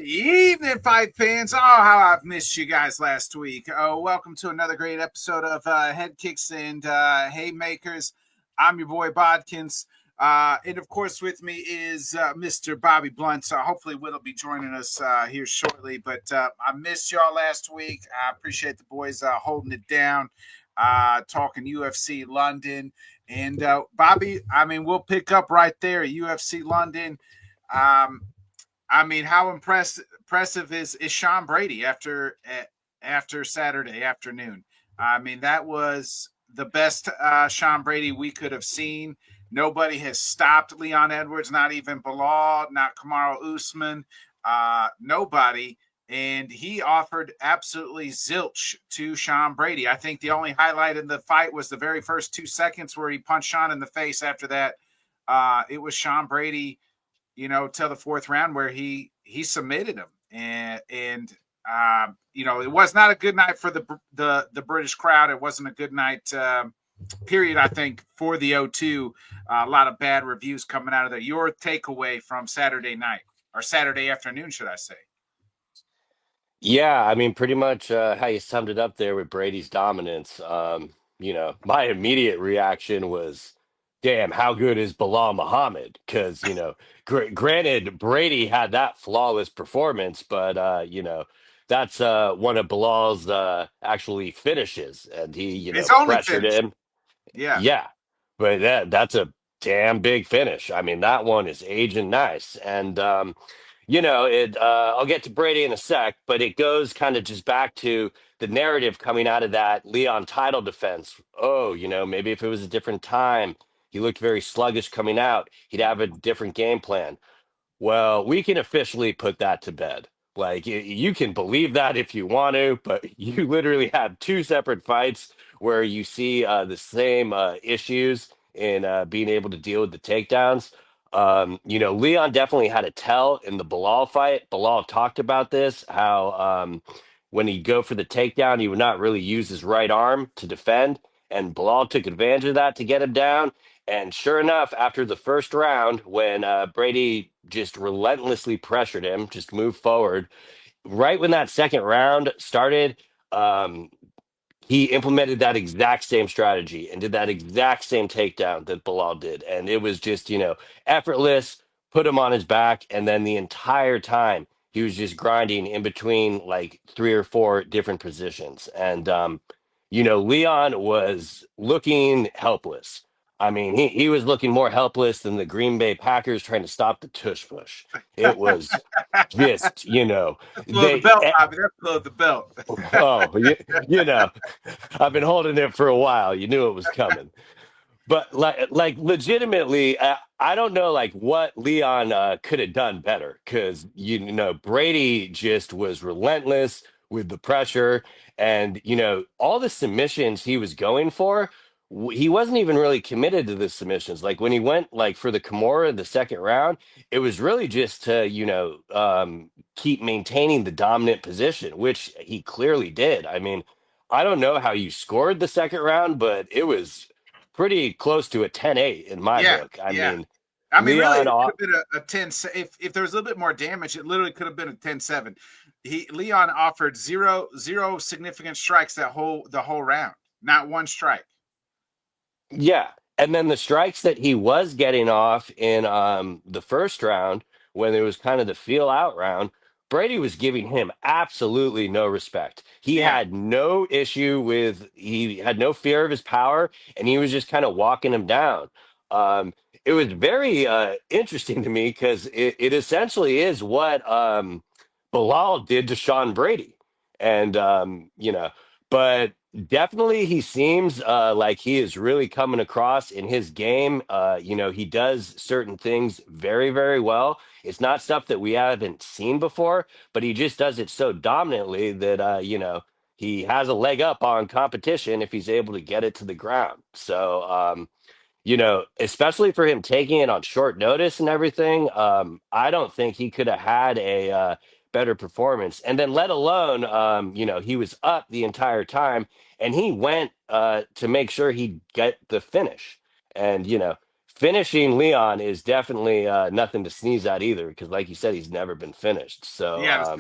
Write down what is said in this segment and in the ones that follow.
Evening, fight fans. Oh, how I've missed you guys last week. Oh, welcome to another great episode of Headkicks and Haymakers. I'm your boy Bodkins. And of course, with me is Mr. Bobby Blunt. So hopefully, Will be joining us here shortly. But I missed y'all last week. I appreciate the boys holding it down, talking UFC London. And Bobby, I mean, we'll pick up right there at UFC London. Um, how impressive is Sean Brady after Saturday afternoon? I mean, that was the best Sean Brady we could have seen. Nobody has stopped Leon Edwards, not even Bilal, not Kamaru Usman, nobody. And he offered absolutely zilch to Sean Brady. I think the only highlight in the fight was the very first 2 seconds where he punched Sean in the face. After that, it was Sean Brady, till the fourth round where he submitted him, and it was not a good night for the British crowd. It wasn't a good night, period. I think for the O2, a lot of bad reviews coming out of there. Your takeaway from Saturday night or Saturday afternoon, should I say? Yeah, I mean, pretty much how you summed it up there with Brady's dominance. My immediate reaction was, damn, how good is Bilal Muhammad? Because, granted, Brady had that flawless performance, but, that's one of Bilal's actually finishes. And he, His only pressured finish. him. Yeah. Yeah, but that's a damn big finish. I mean, that one is aging nice. And, it I'll get to Brady in a sec, but it goes kind of just back to the narrative coming out of that Leon title defense. Oh, maybe if it was a different time, he looked very sluggish coming out, he'd have a different game plan. Well, we can officially put that to bed. Like, you can believe that if you want to, but you literally have two separate fights where you see the same issues in being able to deal with the takedowns. Leon definitely had a tell in the Bilal fight. Bilal talked about this, how when he'd go for the takedown, he would not really use his right arm to defend. And Bilal took advantage of that to get him down. And sure enough, after the first round, when Brady just relentlessly pressured him, just moved forward, right when that second round started, um, he implemented that exact same strategy and did that exact same takedown that Bilal did. And it was just, effortless, put him on his back. And then the entire time, he was just grinding in between like three or four different positions. And, Leon was looking helpless. I mean, he was looking more helpless than the Green Bay Packers trying to stop the tush push. It was just, That's below the they belt, Bobby. That's below the belt. Oh, you know, I've been holding it for a while. You knew it was coming. But like legitimately, I don't know like what Leon could have done better because Brady just was relentless with the pressure, and all the submissions he was going for, he wasn't even really committed to the submissions. Like when he went like for the Kimura the second round, it was really just to keep maintaining the dominant position, which he clearly did. I mean, I don't know how you scored the second round, but it was pretty close to a 10-8 in my Yeah, book. I yeah. mean, I mean, really, Leon, it could have been a 10. If there was a little bit more damage, it literally could have been a 10-7. Leon offered zero significant strikes the whole round. Not one strike. yeah. And then the strikes that he was getting off in the first round, when it was kind of the feel out round, Brady was giving him absolutely no respect. Yeah. He had no fear of his power, and he was just kind of walking him down. It was very interesting to me because it essentially is what Bilal did to Sean Brady. And, but definitely, he seems like he is really coming across in his game. He does certain things very, very well. It's not stuff that we haven't seen before, but he just does it so dominantly that he has a leg up on competition if he's able to get it to the ground. So, especially for him taking it on short notice and everything, I don't think he could have had a better performance. And then, let alone, he was up the entire time and he went to make sure he'd get the finish. And, finishing Leon is definitely nothing to sneeze at either, because like you said, he's never been finished. So Yeah,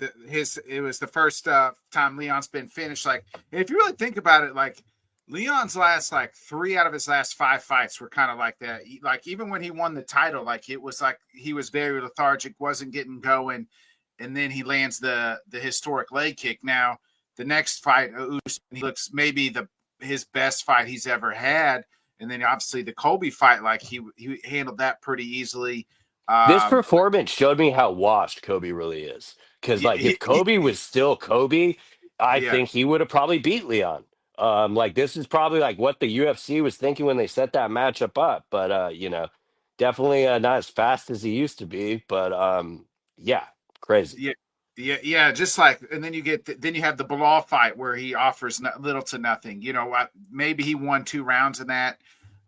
it was the first time Leon's been finished. Like, if you really think about it, like Leon's last like three out of his last five fights were kind of like that. Like even when he won the title, like it was like he was very lethargic, wasn't getting going, and then he lands the historic leg kick. Now the next fight, he looks maybe the his best fight he's ever had, and then obviously the Colby fight, like he handled that pretty easily. this Um, performance showed me how washed Kobe really is. Because yeah, like if Kobe was still Kobe, I yeah, think he would have probably beat Leon. Like this is probably like what the UFC was thinking when they set that matchup up. But definitely not as fast as he used to be. But yeah, crazy. yeah, yeah. Just like, and then then you have the Bilal fight where he offers little to nothing. Maybe he won two rounds in that,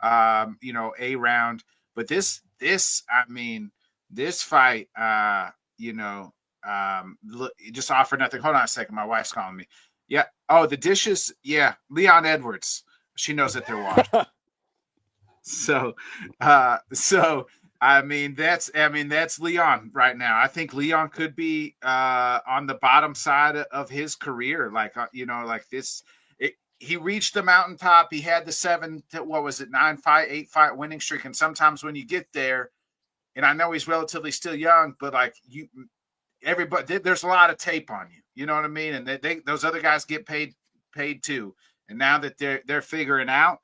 a round. But I mean, this fight, look, just offered nothing. Hold on a second, my wife's calling me. Yeah. Oh, the dishes. Yeah, Leon Edwards. She knows that they're washed. So, so that's Leon right now. I think Leon could be on the bottom side of his career. Like like this. He reached the mountaintop. He had the what was it, 9-5, 8-5 winning streak. And sometimes when you get there, and I know he's relatively still young, but like everybody, there's a lot of tape on you. You know what I mean? And those other guys get paid too. And now that they're figuring out,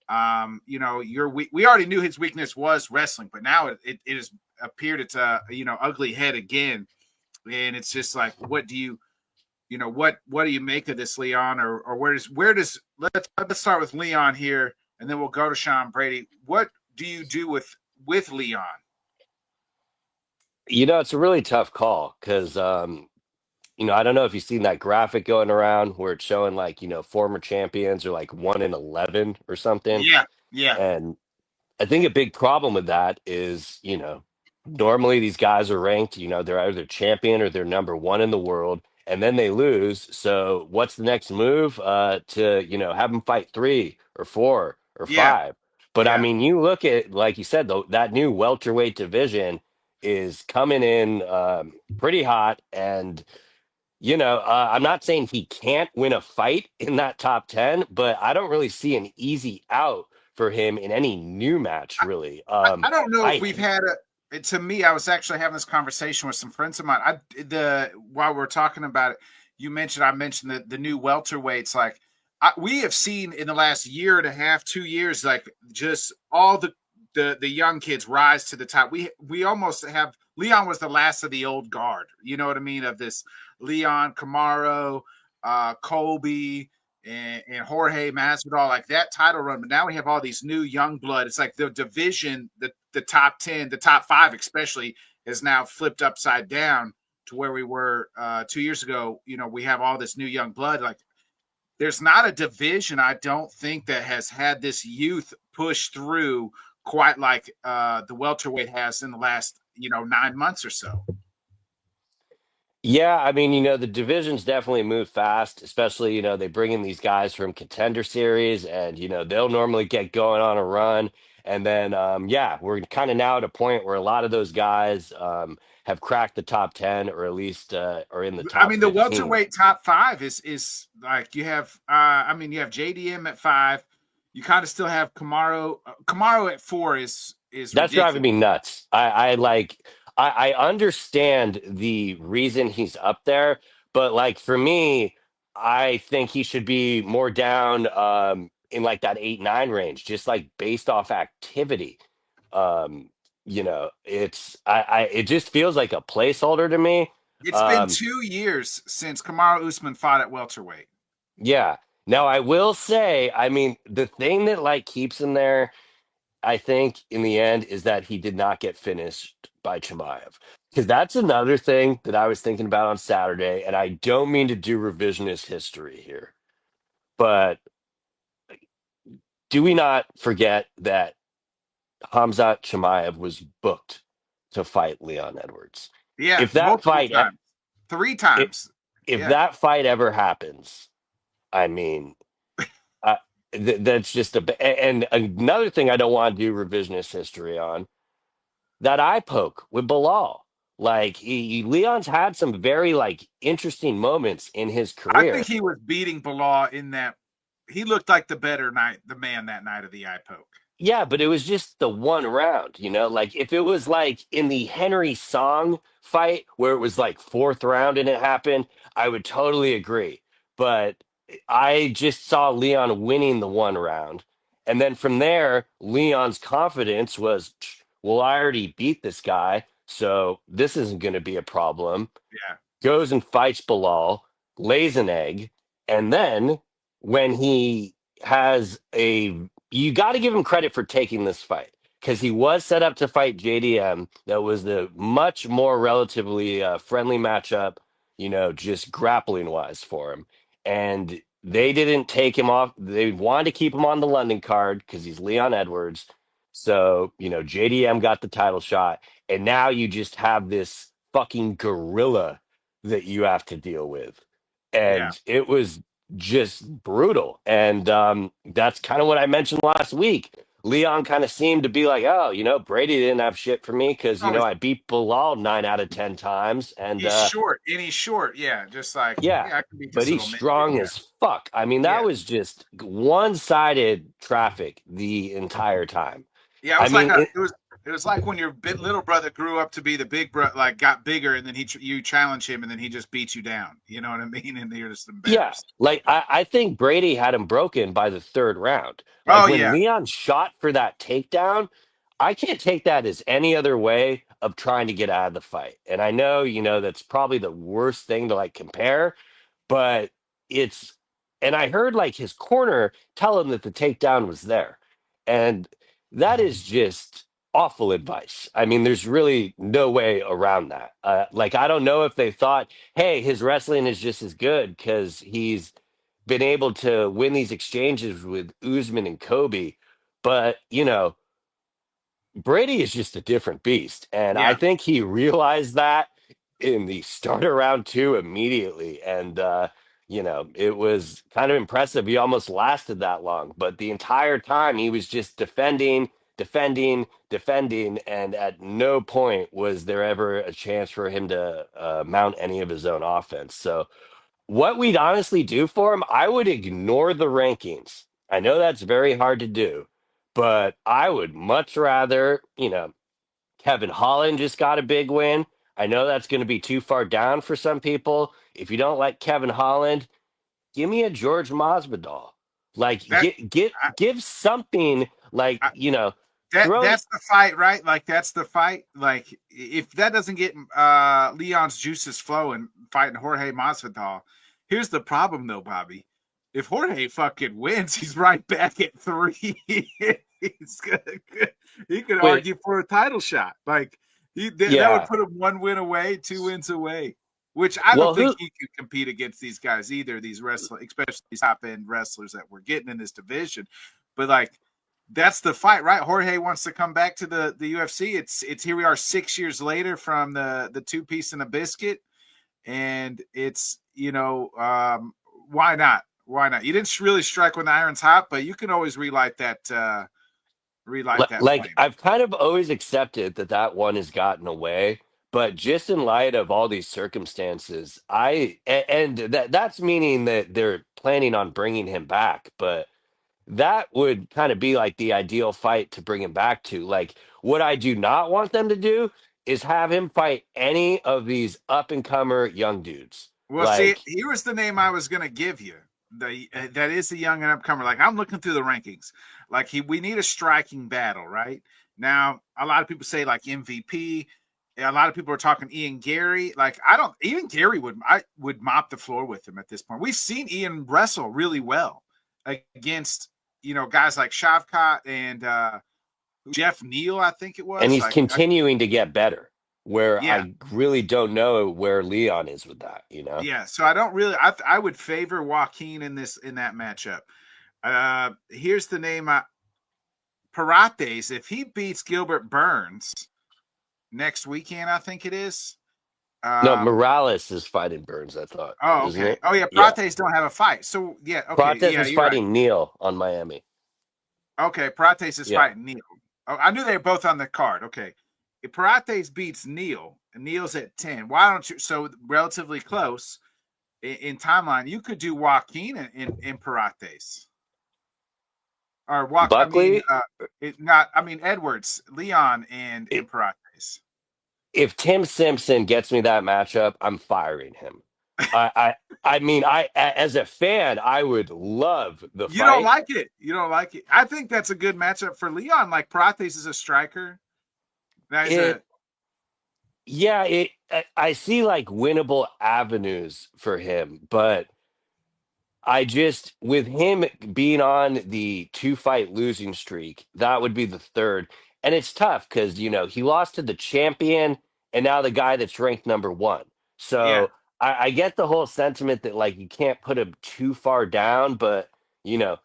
we already knew his weakness was wrestling, but now it has appeared it's a ugly head again, and it's just like, what do you what do you make of this, Leon, or where does let's start with Leon here, and then we'll go to Sean Brady. What do you do with Leon? It's a really tough call because I don't know if you've seen that graphic going around where it's showing like, former champions are like 1-11 or something. Yeah, yeah, And I think a big problem with that is, normally these guys are ranked, they're either champion or they're number one in the world, and then they lose. So what's the next move? To, have them fight three or four or yeah, five. But I yeah. mean, you look at, like you said, though, that new welterweight division is coming in pretty hot. And I'm not saying he can't win a fight in that top 10, but I don't really see an easy out for him in any new match, really. I don't know if I we've had to me, I was actually having this conversation with some friends of mine. While we're talking about it, I mentioned the new welterweights. Like we have seen in the last year and a half, 2 years, like just all the young kids rise to the top. We almost have Leon was the last of the old guard. You know what I mean? Of this Leon Camaro, Colby, and Jorge Masvidal, like that title run. But now we have all these new young blood. It's like the division, the top 10, the top five especially, is now flipped upside down to where we were 2 years ago. We have all this new young blood. Like there's not a division, I don't think, that has had this youth push through quite like the welterweight has in the last 9 months or so. Yeah, I mean, the divisions definitely move fast, especially, they bring in these guys from contender series and, they'll normally get going on a run. And then, yeah, we're kind of now at a point where a lot of those guys have cracked the top 10 or at least are in the I top mean, the 15. welterweight top five is like you have. You have JDM at 5. You kind of still have Camaro. Camaro at 4 is That's driving ridiculous. me nuts. I understand the reason he's up there, but like for me, I think he should be more down in like that 8-9 range, just like based off activity. Um, it just feels like a placeholder to me. It's been Um, 2 years since Camaro Usman fought at welterweight. yeah. Now I will say, I mean, the thing that like keeps him there, I think in the end is that he did not get finished by Chimaev. Because that's another thing that I was thinking about on Saturday, and I don't mean to do revisionist history here, but do we not forget that Hamzat Chimaev was booked to fight Leon Edwards? Yeah, If that multiple fight, times, three if, times. if Yeah, that fight ever happens, I mean, That's just and another thing I don't want to do revisionist history on, that eye poke with Bilal. Like Leon's had some very like interesting moments in his I think career. he was beating Bilal in that. He looked like the man that night of the eye poke. Yeah, but it was just the one round, you know? Like if it was like in the Henry Song fight where it was like fourth round and it happened, I would totally agree. But I just saw Leon winning the one round. And then from there, Leon's confidence was, well, I already beat this guy, so this isn't going to be a problem. Yeah, Goes and fights Bilal, lays an egg, and then when he has a, you got to give him credit for taking this fight because he was set up to fight JDM. That was the much more relatively friendly matchup, you know, just grappling wise for him. And they didn't take him off. They wanted to keep him on the London card because he's Leon Edwards. So, you know, JDM got the title shot. And now you just have this fucking gorilla that you have to deal with. yeah. And it was just brutal. And that's kind of what I mentioned last week. Leon kind of seemed to be like, oh, you know, Brady didn't have shit for me because, you Oh, know, I beat Bilal 9 out of 10 times. And he's short, and he's short. Yeah, just like yeah, yeah, I can beat but this he's little midget. strong Yeah, as fuck. I mean, that yeah, was just one sided traffic the entire time. yeah. It I was like mean, a. It was like when your little brother grew up to be the big brother, like got bigger, and then you challenge him, and then he just beats you down. You know what I mean? And you're just yeah, embarrassed. like I think Brady had him broken by the third round. Like Oh when yeah, Leon shot for that takedown, I can't take that as any other way of trying to get out of the fight. And I know, you know, that's probably the worst thing to like compare, but it's, and I heard like his corner tell him that the takedown was there. And that is just awful advice. I mean, there's really no way around that. Like, I don't know if they thought, hey, his wrestling is just as good because he's been able to win these exchanges with Usman and Kobe. But, you know, Brady is just a different beast. And I yeah. think he realized that in the start of round two immediately. And, you know, it was kind of impressive. He almost lasted that long. But the entire time he was just defending, defending, defending. And at no point was there ever a chance for him to mount any of his own offense. So, what we'd honestly do for him, I would ignore the rankings. I know that's very hard to do, but I would much rather, you know, Kevin Holland just got a big win. I know that's going to be too far down for some people. If you don't like Kevin Holland, give me a George Masvidal. Like That I, give something like, I, you know, that throw that's the fight, right? Like that's the fight. Like if that doesn't get Leon's juices flowing, fighting Jorge Masvidal. Here's the problem, though, Bobby. If Jorge fucking wins, he's right back at three. he's gonna, he could with argue for a title shot. Like that would yeah. put him 1 win away, 2 wins away. Which I don't Well, think who he could compete against these guys either. These wrestlers, especially these top end wrestlers that we're getting in this division. But like that's the fight, right? Jorge wants to come back to the UFC. It's here we are 6 years later from the two piece and a biscuit, and it's why not? Why not? You didn't really strike when the iron's hot, but you can always relight that like flame. I've kind of always accepted that that one has gotten away, but just in light of all these circumstances, and that's meaning that they're planning on bringing him back, but that would kind of be like the ideal fight to bring him back to. Like what I do not want them to do is have him fight any of these up and comer young dudes. Well, see, Like here was the name I was going to give you. That is the young and upcomer. Like I'm looking through the rankings. Like we need a striking battle, right? Now, a lot of people say like MVP. A lot of people are talking Ian Gary. Like I don't. Ian Gary would mop the floor with him at this point. We've seen Ian wrestle really well against guys like Shavkat and Jeff Neal. I think it and was he's like continuing to get better. Where yeah. I really don't know where Leon is with that, you know? Yeah, so I don't really. I would favor Joaquin in that matchup. Here's the name. Parates. If he beats Gilbert Burns next weekend, I think it is. No, Um, Morales is fighting Burns, I thought, oh, isn't okay. it? Oh, yeah. Yeah. Prates don't have a fight. So, yeah. Okay. Prates Yeah, is you're right. fighting Neal on Miami. Okay. Prates is Yeah. fighting Neil. Oh, I knew they were both on the card. Okay. If Prates beats Neil, and Neil's at 10, why don't you? So, relatively close in timeline, you could do Joaquin in Prates. Or walk. I mean, Buckley, not. I mean Edwards, Leon, and i- Imperatrice. if Tim Simpson gets me that matchup, I'm firing him. I, I, I mean, as a fan, I would love the You don't fight. like it. You don't like it. I think that's a good matchup for Leon. Like Prates is a striker. Now he's a It, yeah, I see like winnable avenues for him, but I just, with him being on the two fight losing streak, that would be the third. And it's tough because, he lost to the champion and now the guy that's ranked number one. yeah. So I get the whole sentiment that like you can't put him too far down, but, you know,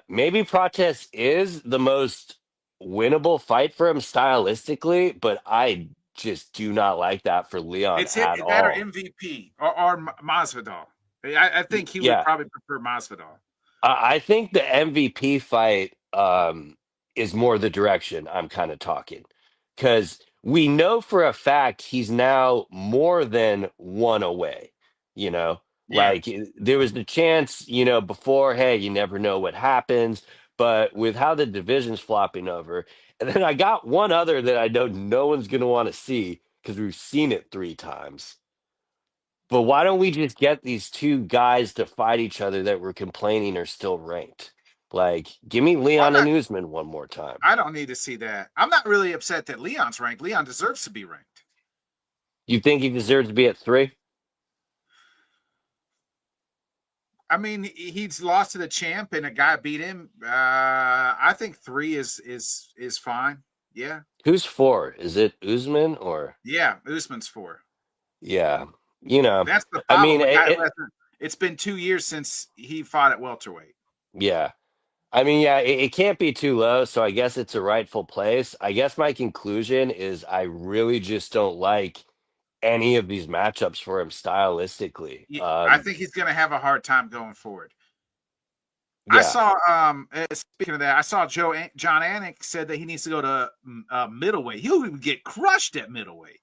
maybe Protest is the most winnable fight for him stylistically, but I just do not like that for Leon It's at that or all. MVP or Masvidal. I think he would Yeah. probably prefer Masvidal. I think the MVP fight is more the direction I'm kind of talking because we know for a fact he's now more than one away. You know, Yeah. there was the chance, before, hey, you never know what happens. But with how the division's flopping over, and then I got one other that I know no one's going to want to see because we've seen it three times. But why don't we just get these two guys to fight each other that we're complaining are still ranked? Like, give me Well, I'm Leon and not. Usman one more time. I don't need to see that. I'm not really upset that Leon's ranked. Leon deserves to be ranked. You think he deserves to be at three? I mean, he's lost to the champ and a guy beat him. I think three is fine. Yeah. Who's four? Is it Usman or Yeah, Usman's four. yeah? You know, That's the I problem. mean, A guy who hasn't. It's been 2 years since he fought at welterweight. yeah. I mean, yeah, it can't be too low, so I guess it's a rightful place. I guess my conclusion is I really just don't like any of these matchups for him stylistically. Yeah, I think he's going to have a hard time going forward. I Yeah. saw. Speaking of that, I saw John Anik said that he needs to go to middleweight. He'll get crushed at middleweight.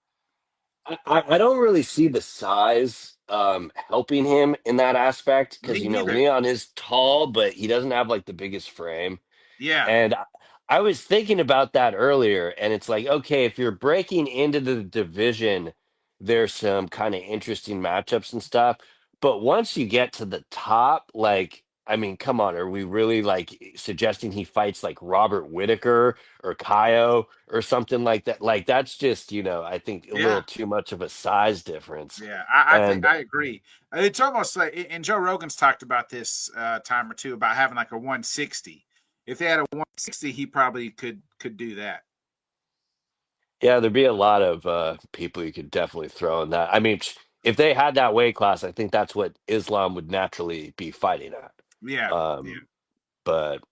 I don't really see the size helping him in that aspect because Me neither. Leon is tall, but he doesn't have like the biggest frame. Yeah. And I was thinking about that earlier, and it's like, okay, if you're breaking into the division, there's some kind of interesting matchups and stuff. But once you get to the top, like, I mean, come on, are we really like suggesting he fights like Robert Whitaker or Kaio or something like that? Like, that's just, I think a Yeah. little too much of a size difference. Yeah, I think And I agree. It's almost like, and Joe Rogan's talked about this time or two about having like a 160. If they had a 160, he probably could do that. yeah, there'd be a lot of people you could definitely throw in that. I mean, if they had that weight class, I think that's what Islam would naturally be fighting at. Yeah, yeah, Um, but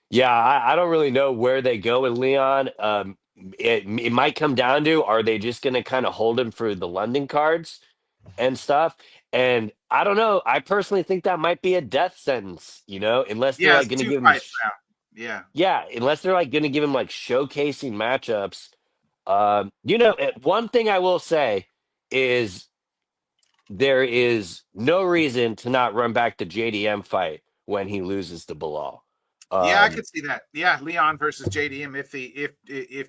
yeah, I don't really know where they go with Leon. It might come down to are they just going to kind of hold him for the London cards and stuff? And I don't know. I personally think that might be a death sentence, unless they're yeah. like It's going to two give him, fights now. Yeah, yeah, unless they're like going to give him like showcasing matchups. One thing I will say is there is no reason to not run back the JDM fight when he loses to Bilal. yeah. I Um, could see that. Yeah, Leon versus JDM if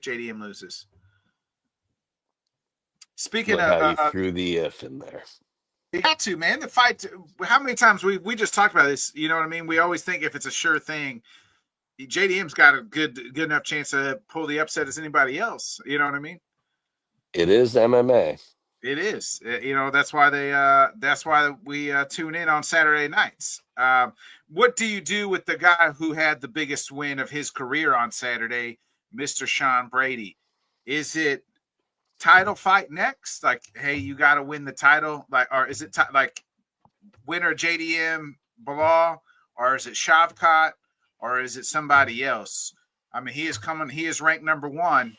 JDM loses. Speaking look of, how you threw the if in there. you got to man the fight. How many times we just talked about this? You know what I mean? We always think if it's a sure thing, JDM's got a good enough chance to pull the upset as anybody else. You know what I mean? It is MMA. It is. That's why that's why we tune in on Saturday nights. What do you do with the guy who had the biggest win of his career on Saturday, Mr. Sean Brady? Is it title fight next? Like, hey, you got to win the title, like, or is it like winner JDM Bilal, or is it Shavkat, or is it somebody else? I mean, he is coming. He is ranked number one.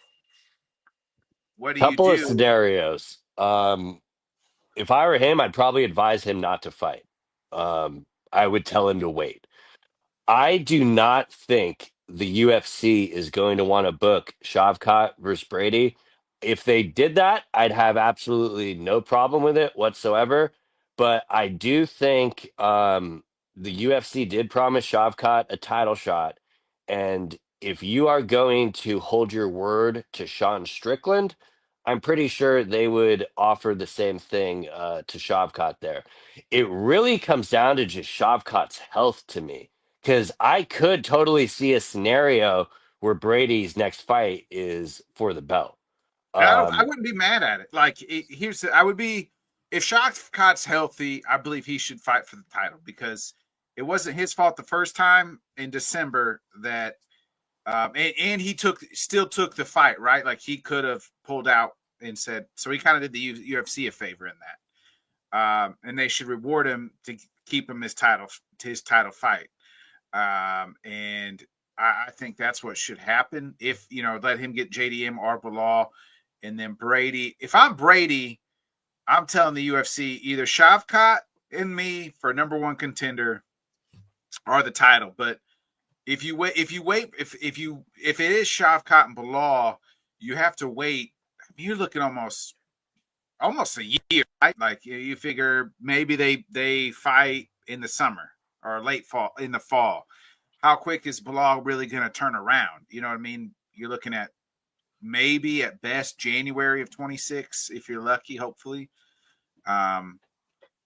What do you Couple of do? scenarios. Um, if I were him, I'd probably advise him not to fight. I would tell him to wait. I do not think the UFC is going to want to book Shavkat versus Brady. If they did that, I'd have absolutely no problem with it whatsoever. But I do think the UFC did promise Shavkat a title shot. And if you are going to hold your word to Sean Strickland, I'm pretty sure they would offer the same thing to Shavkat there. It really comes down to just Shavkat's health to me because I could totally see a scenario where Brady's next fight is for the belt. I Um, wouldn't be mad at it. Like, I would be, if Shavkat's healthy, I believe he should fight for the title because it wasn't his fault the first time in December that, and he still took the fight, right? Like, he could have pulled out and said, so he kind of did the UFC a favor in that. And they should reward him to keep him his title fight. And I think that's what should happen. If let him get JDM or Bilal, and then Brady. If I'm Brady, I'm telling the UFC either Shavkat and me for number one contender or the title. But if it is Shavkat and Bilal, you have to wait. You're looking almost a year, right? Like you figure maybe they fight in the summer or late fall in the fall. How quick is Bilal really going to turn around? You know what I mean? You're looking at maybe at best January of 26, if you're lucky, hopefully. Um,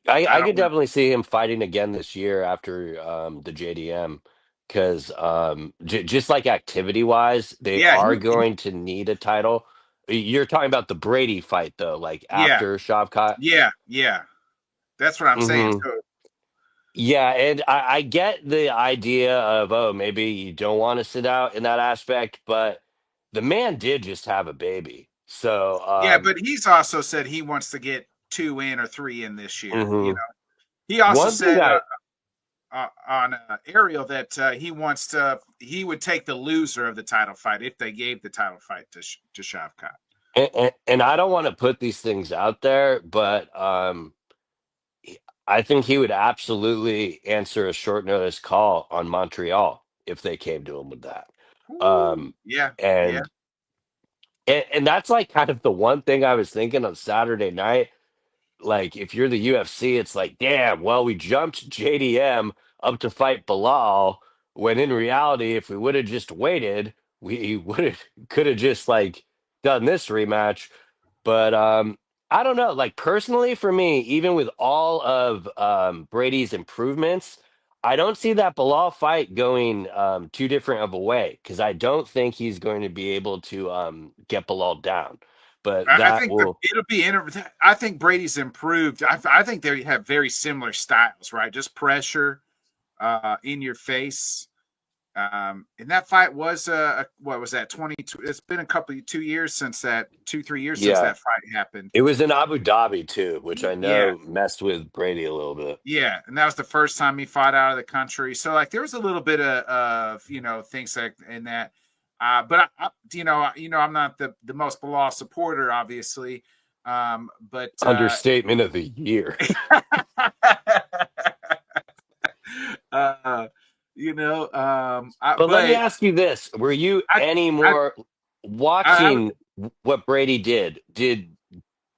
I I don't could know. definitely see him fighting again this year after the JDM because just like activity wise, they Yeah, are going to need a title. You're talking about the Brady fight though, like yeah, after Shavkat. yeah. That's what I'm saying. Hmm. So Yeah, and I get the idea of, oh, maybe you don't want to sit out in that aspect, but the man did just have a baby. So, yeah, but he's also said he wants to get two in or three in this year. mhm. He also One thing said I on Ariel that he would take the loser of the title fight if they gave the title fight to Shavkat. and I don't want to put these things out there, but I think he would absolutely answer a short notice call on Montreal if they came to him with that. Ooh, Um, yeah, yeah. and and that's like kind of the one thing I was thinking on Saturday night. Like if you're the UFC, it's like, damn, well, we jumped JDM up to fight Bilal, when in reality, if we would have just waited, we would have could have just like done this rematch. But I don't know. Like personally, for me, even with all of Brady's improvements, I don't see that Bilal fight going too different of a way because I don't think he's going to be able to get Bilal down. But I that think will it'll be interesting. I think Brady's improved. I think they have very similar styles, right? Just pressure in your face. And that fight was what was that 22? It's been a couple 2 years since that 2 3 years since yeah. that fight happened. It was in Abu Dhabi too, which I Yeah, know messed with Brady a little bit. yeah, and that was the first time he fought out of the country. So like there was a little bit of things like in that. But I'm not the most Bilal supporter, obviously. But Understatement of the year. uh, But let me but ask you this: were you I, any I, more I, watching what Brady did? Did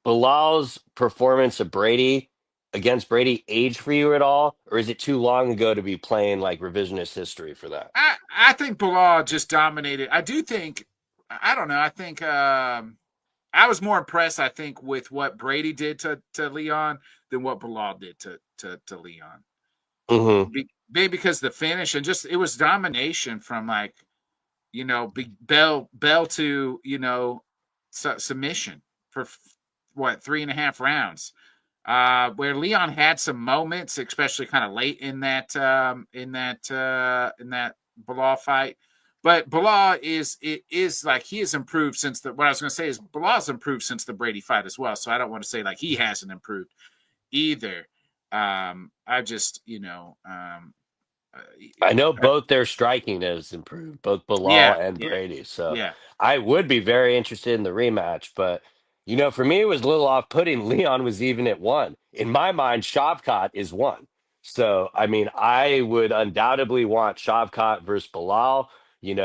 Bilal's performance of Brady against Brady age for you at all, or is it too long ago to be playing like revisionist history for that? I think Bilal just dominated. I do think, I don't know. I think I was more impressed. I think with what Brady did to Leon than what Bilal did to Leon. Hmm. Maybe because the finish and just it was domination from like big bell to submission for what 3.5 rounds. Where Leon had some moments, especially kind of late in that Bilal fight. But Bilal is like he has improved since the what I was going to say is Bilal's improved since the Brady fight as well. So I don't want to say like he hasn't improved either. I just uh, I know both their striking has improved, both Bilal yeah, and yeah, Brady. So yeah. I would be very interested in the rematch, but. For me, it was a little off-putting. Leon was even at one. In my mind, Shavkat is one. So, I mean, I would undoubtedly want Shavkat versus Bilal. We've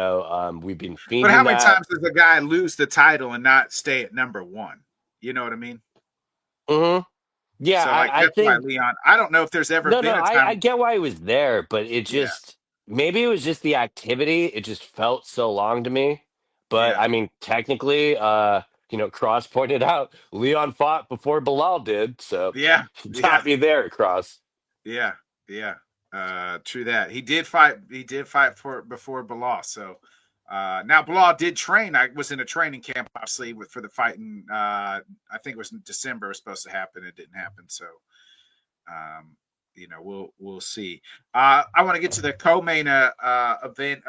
been But fiending how many that. times does a guy lose the title and not stay at number one? You know what I mean? hmm Yeah, So like I that's why think Leon. I don't know if there's ever no, been no, a I time. get why he was there, but it Yeah, just maybe it was just the activity. It just felt so long to me. But yeah, I mean, technically, Cross pointed out Leon fought before Bilal did, so yeah, you yeah, got me there, Cross. yeah, yeah. True that. He did fight. He did fight for before Bilal. So now Bilal did train. I was in a training camp, obviously, for the fight in. I think it was in December. It was supposed to happen. It didn't happen. So um, we'll see. I want to get to the co-main event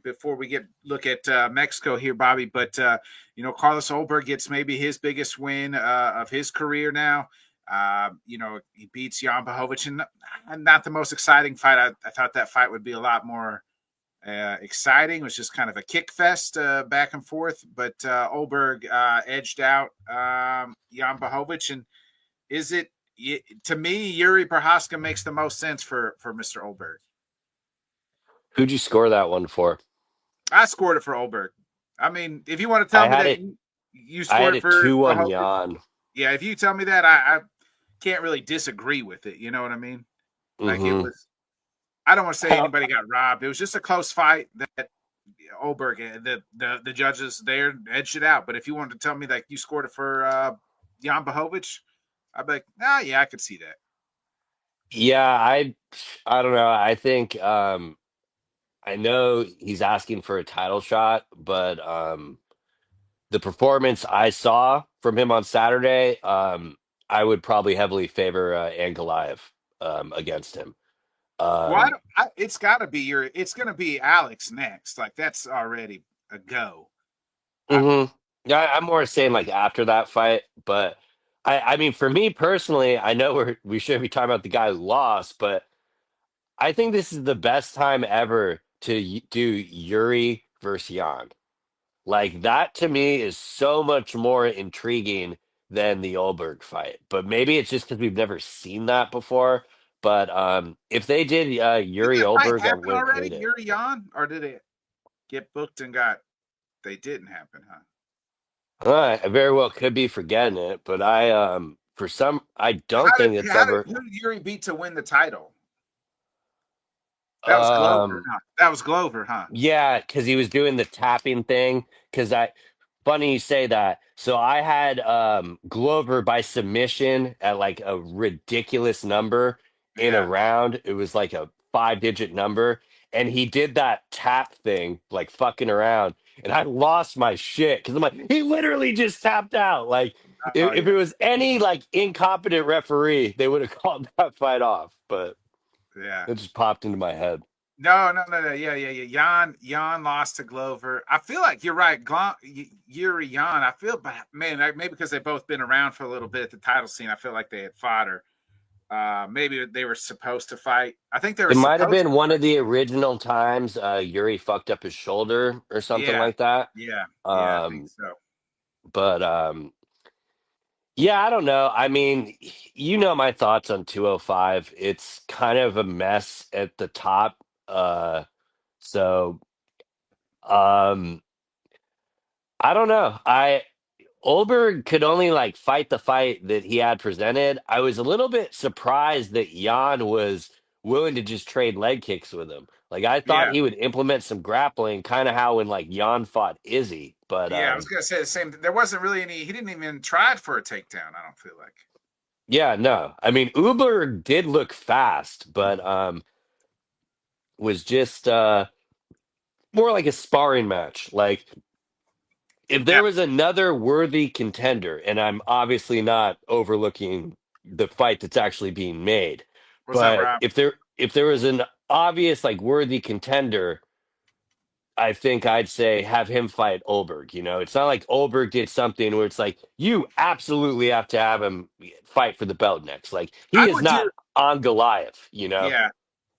before we look at Mexico here, Bobby. But Carlos Olberg gets maybe his biggest win of his career now. He beats Jan Blachowicz, and not the most exciting fight. I thought that fight would be a lot more exciting. It was just kind of a kick fest back and forth, but Olberg edged out Jan Blachowicz. And is it to me, Yuri Prohaska makes the most sense for Mr. Olberg. Who'd you score that one for? I scored it for Olberg. I mean, if you want to tell I me had that it. you I had scored it it for 2-1 Blachowicz, Jan. yeah, if you tell me that, I can't really disagree with it. You know what I mean? Like it Mm-hmm. was. I don't want to say anybody got robbed. It was just a close fight that Olberg, the judges there edged it out. But if you wanted to tell me that you scored it for Jan Blachowicz, I'd be like, yeah, I could see that. Yeah, I don't know. I think I know he's asking for a title shot, but the performance I saw from him on Saturday, I would probably heavily favor Ankalaev against him. Well, Um, it's got to be it's going to be Alex next. Like that's already a go. I, hmm Yeah, I'm more saying like after that fight, but I mean, for me personally, I know we shouldn't be talking about the guy who lost, but I think this is the best time ever to do Yuri versus Jan. Like that to me is so much more intriguing than the Olberg fight. But maybe it's just because we've never seen that before. But if they did did Yuri that fight Olberg, I happen wouldn't already? hate it. Yuri on, or did it get booked and got? They didn't happen, huh? I very well could be forgetting it, but I don't How did think it's how did ever. who did Yuri beat to win the title? That was Glover, Um, huh? That was Glover, huh? Yeah, because he was doing the tapping thing. Funny you say that. So I had Glover by submission at like a ridiculous number in a Yeah. round. It was like a 5-digit number, and he did that tap thing, like fucking around, and I lost my shit because I'm like, he literally just tapped out. Like, Oh if yeah. it was any like incompetent referee, they would have called that fight off, but Yeah. it just popped into my head. No, no, no, no. Yeah, yeah, yeah. Jan lost to Glover. I feel like you're right. Yuri Jan. I feel, man, maybe because they've both been around for a little bit at the title scene. I feel like they had fought, or maybe they were supposed to fight. I think they were It might have supposed been to one of fight. the original times Yuri fucked up his shoulder or something Yeah, like that. yeah, yeah. I think Um, so. but yeah, I don't know. I mean, my thoughts on 205. It's kind of a mess at the top. So um, I don't know. I Olberg could only like fight the fight that he had presented. I was a little bit surprised that Jan was willing to just trade leg kicks with him. Like I thought Yeah, he would implement some grappling, kind of how when like Jan fought Izzy. But yeah. I was gonna say the same. There wasn't really any. He didn't even try for a takedown. I don't feel like. yeah, no. I mean, Uber did look fast, but was just more like a sparring match. Like if Now, there was another worthy contender, and I'm obviously not overlooking the fight that's actually being made, what's up, but Rob? if there was an obvious like worthy contender, I think I'd say have him fight Olberg. It's not like Olberg did something where it's like you absolutely have to have him fight for the belt next. Like he I is would do. not on Goliath. Yeah,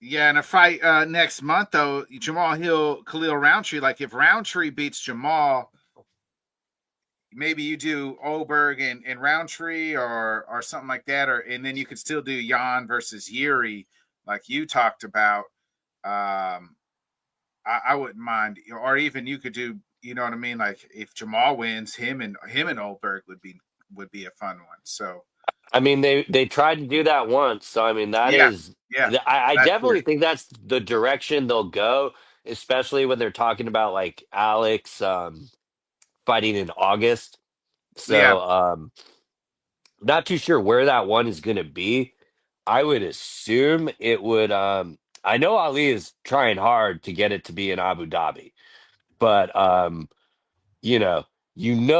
yeah. In a fight next month, though, Jamal Hill, Khalil Roundtree. Like if Roundtree beats Jamal, maybe you do Oberg and Roundtree or something like that, or and then you could still do Jan versus Yuri, like you talked about. Um, I wouldn't mind, or even you could do, you know what I mean? Like if Jamal wins, him and Oldberg would be a fun one. So I mean, they tried to do that once, so I mean, that yeah, is, yeah, I that's true. definitely think that's the direction they'll go, especially when they're talking about like Alex fighting in August. Yeah, So, not too sure where that one is going to be. I would assume it would. I know Ali is trying hard to get it to be in Abu Dhabi, but you know,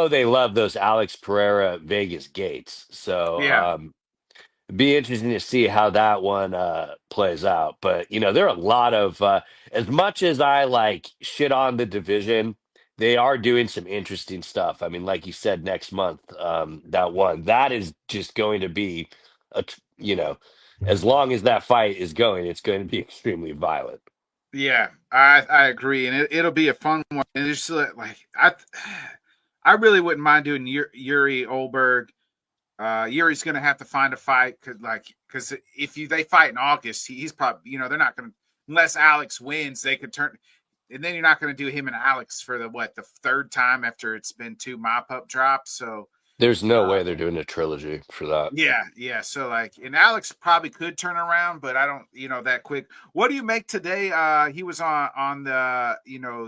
they love those Alex Pereira Vegas gates. So, yeah, be interesting to see how that one plays out. But there are a lot of as much as I like shit on the division, they are doing some interesting stuff. I mean, like you said, next month, that is just going to be as long as that fight is going, it's going to be extremely violent. yeah. I agree, and it'll be a fun one. And it's like I really wouldn't mind doing Yuri Oldberg. Yuri's going to have to find a fight because if they fight in August, he's probably, they're not going to, unless Alex wins, they could turn, and then you're not going to do him and Alex for the third time after it's been two mop up drops. So There's no uh, way they're doing a trilogy for that. yeah. So like, and Alex probably could turn around, but I don't, that quick. What do you make today? He was on the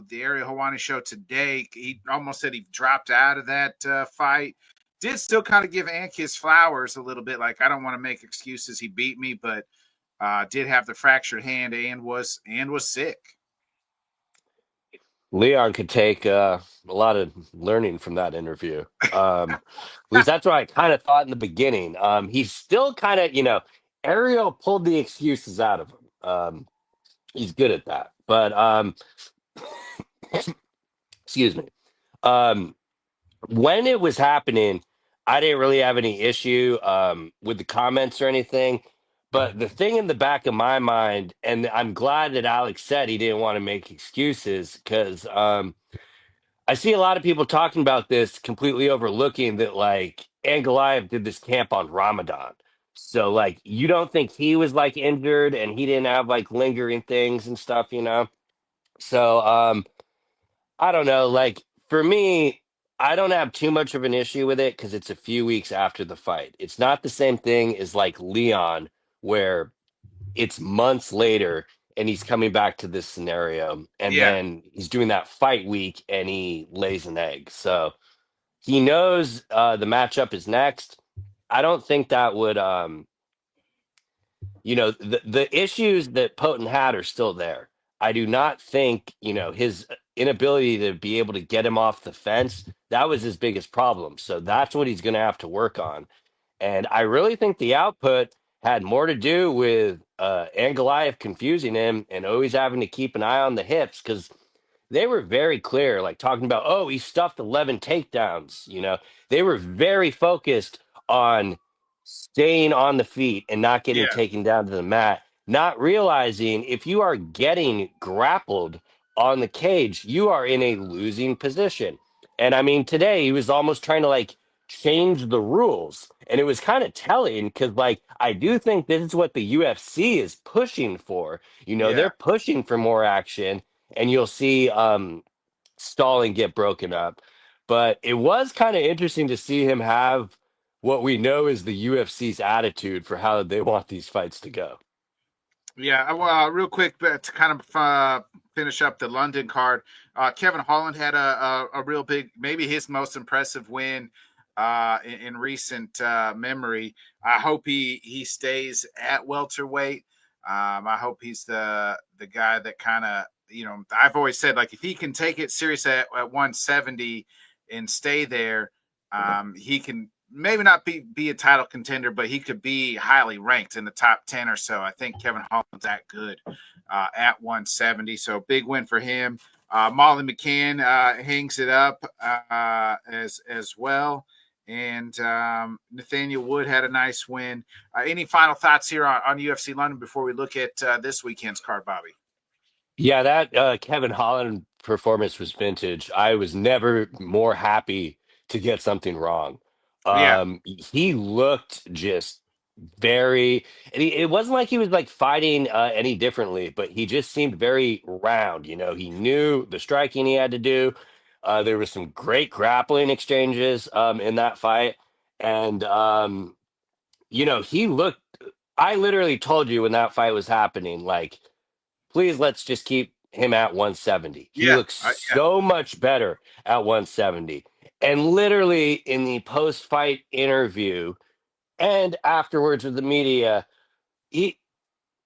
the Ariel Hawani show today. He almost said he dropped out of that fight. Did still kind of give Ank his flowers a little bit. Like I don't want to make excuses. He beat me, but did have the fractured hand and was sick. Leon could take a lot of learning from that interview. At least that's what I kind of thought in the beginning. He's still kind of, Ariel pulled the excuses out of him. He's good at that. But excuse me. Um, when it was happening, I didn't really have any issue with the comments or anything. But the thing in the back of my mind, and I'm glad that Alex said he didn't want to make excuses because I see a lot of people talking about this, completely overlooking that like Angalaev did this camp on Ramadan. So like you don't think he was like injured and he didn't have like lingering things and stuff? So I don't know, like for me, I don't have too much of an issue with it because it's a few weeks after the fight. It's not the same thing as like Leon, where it's months later and he's coming back to this scenario and Yeah, then he's doing that fight week and he lays an egg. So he knows the matchup is next. I don't think that would the issues that Potent had are still there. I do not think, his inability to be able to get him off the fence, that was his biggest problem. So that's what he's going to have to work on. And I really think the output had more to do with Angoliath confusing him and always having to keep an eye on the hips because they were very clear, like talking about, oh, he stuffed 11 takedowns. They were very focused on staying on the feet and not getting yeah, taken down to the mat, not realizing if you are getting grappled on the cage, you are in a losing position. And I mean, today he was almost trying to like change the rules. And it was kind of telling because, like, I do think this is what the UFC is pushing for. yeah. They're pushing for more action and you'll see Stalling get broken up. But it was kind of interesting to see him have what we know is the UFC's attitude for how they want these fights to go. Yeah, well, real quick to kind of finish up the London card, Kevin Holland had a real big, maybe his most impressive win in recent memory. I hope he stays at welterweight. I hope he's the guy that kind of, I've always said like if he can take it serious at 170 and stay there, he can maybe not be a title contender, but he could be highly ranked in the top 10 or so. I think Kevin Holland's that good at 170. So big win for him. Molly McCann hangs it up as well. And Nathaniel Wood had a nice win. Any final thoughts here on UFC London before we look at this weekend's card, Bobby? Yeah, that Kevin Holland performance was vintage. I was never more happy to get something wrong. Yeah, He looked just very, and it wasn't like he was like fighting any differently, but he just seemed very round. You know, he knew the striking he had to do. There was some great grappling exchanges in that fight, and you know, he looked. I literally told you when that fight was happening, like, please let's just keep him at 170. He yeah, looks yeah. so much better at 170. And literally in the post-fight interview and afterwards with the media, he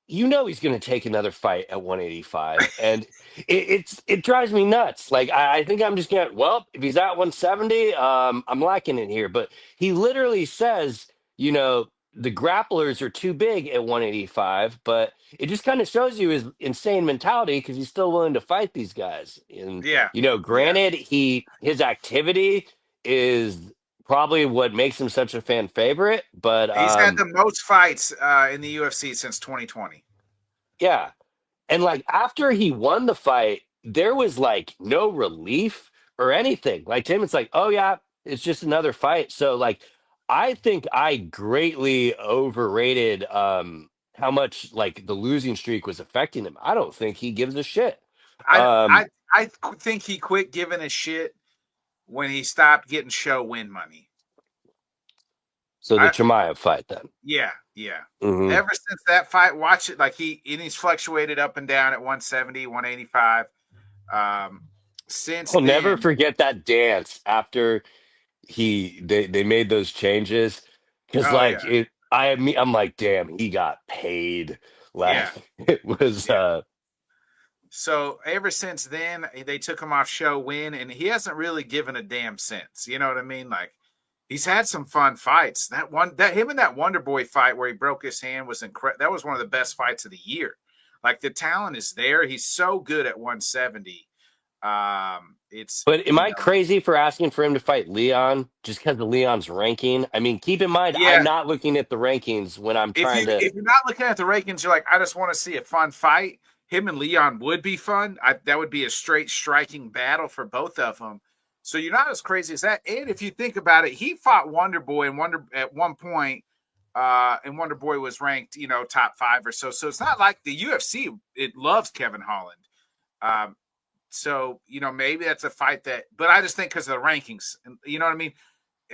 you know he's going to take another fight at 185, and it drives me nuts. Like I think I'm just gonna, well, if he's at 170, I'm lacking it here. But he literally says, you know, the grapplers are too big at 185, but it just kind of shows you his insane mentality because he's still willing to fight these guys. And Yeah, you know, yeah. granted, his activity is probably what makes him such a fan favorite, but He's had the most fights in the UFC since 2020. yeah. And like after he won the fight, there was like no relief or anything. Like to him, it's like, oh yeah, it's just another fight. So like I think I greatly overrated how much like the losing streak was affecting him. I don't think he gives a shit. I Um I I think he quit giving a shit when he stopped getting show win money. so the I Chimaev fight then. Yeah, yeah. Hmm. Ever since that fight, watch it like he's fluctuated up and down at 170, 185. Um, since I'll never then, forget that dance after they made those changes because oh yeah, like I'm like, damn, he got paid. Like yeah, it was yeah. So ever since then, they took him off show win, and he hasn't really given a damn since. You know what I mean? Like he's had some fun fights. That him and that Wonder Boy fight where he broke his hand was incredible. That was one of the best fights of the year. Like the talent is there. He's so good at 170. It's But am you I know, crazy for asking for him to fight Leon just because of Leon's ranking? I mean, keep in mind, yeah. I'm not looking at the rankings when I'm If trying to. you're not looking at the rankings, you're like, I just want to see a fun fight. Him and Leon would be fun. That would be a straight striking battle for both of them. So you're not as crazy as that. And if you think about it, he fought Wonder Boy and Wonder at one point, and Wonder Boy was ranked, top 5 or so. So it's not like the UFC it loves Kevin Holland. Um, so maybe that's a fight but I just think because of the rankings, you know what I mean.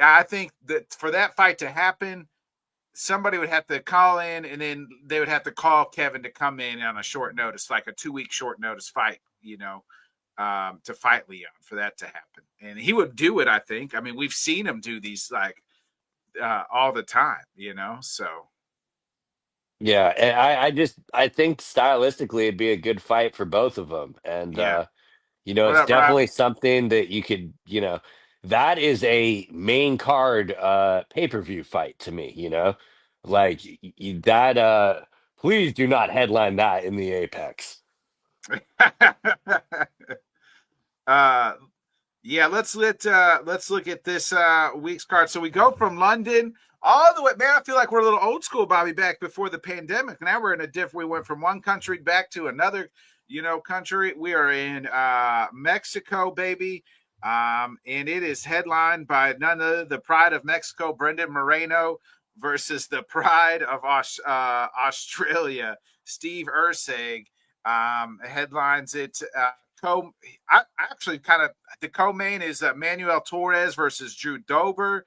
I think that for that fight to happen, somebody would have to call in, and then they would have to call Kevin to come in on a short notice, like a 2-week short notice fight, to fight Leon for that to happen. And he would do it, I think. I mean, we've seen him do these like all the time. So Yeah, and I think stylistically it'd be a good fight for both of them, and yeah. you know, What it's up, definitely Robbie? something that you could, you know, that is a main card pay-per-view fight to me, you know? Like that please do not headline that in the Apex. uh Yeah, let's look at this week's card. So we go from London all the way. Man, I feel like we're a little old school, Bobby, back before the pandemic. Now we're in a different. We went from one country back to another, country. We are in Mexico, baby, and it is headlined by none other the Pride of Mexico, Brendan Moreno, versus the Pride of Australia, Steve Erceg. Headlines it. I actually kind of the co-main is Manuel Torres versus Drew Dober,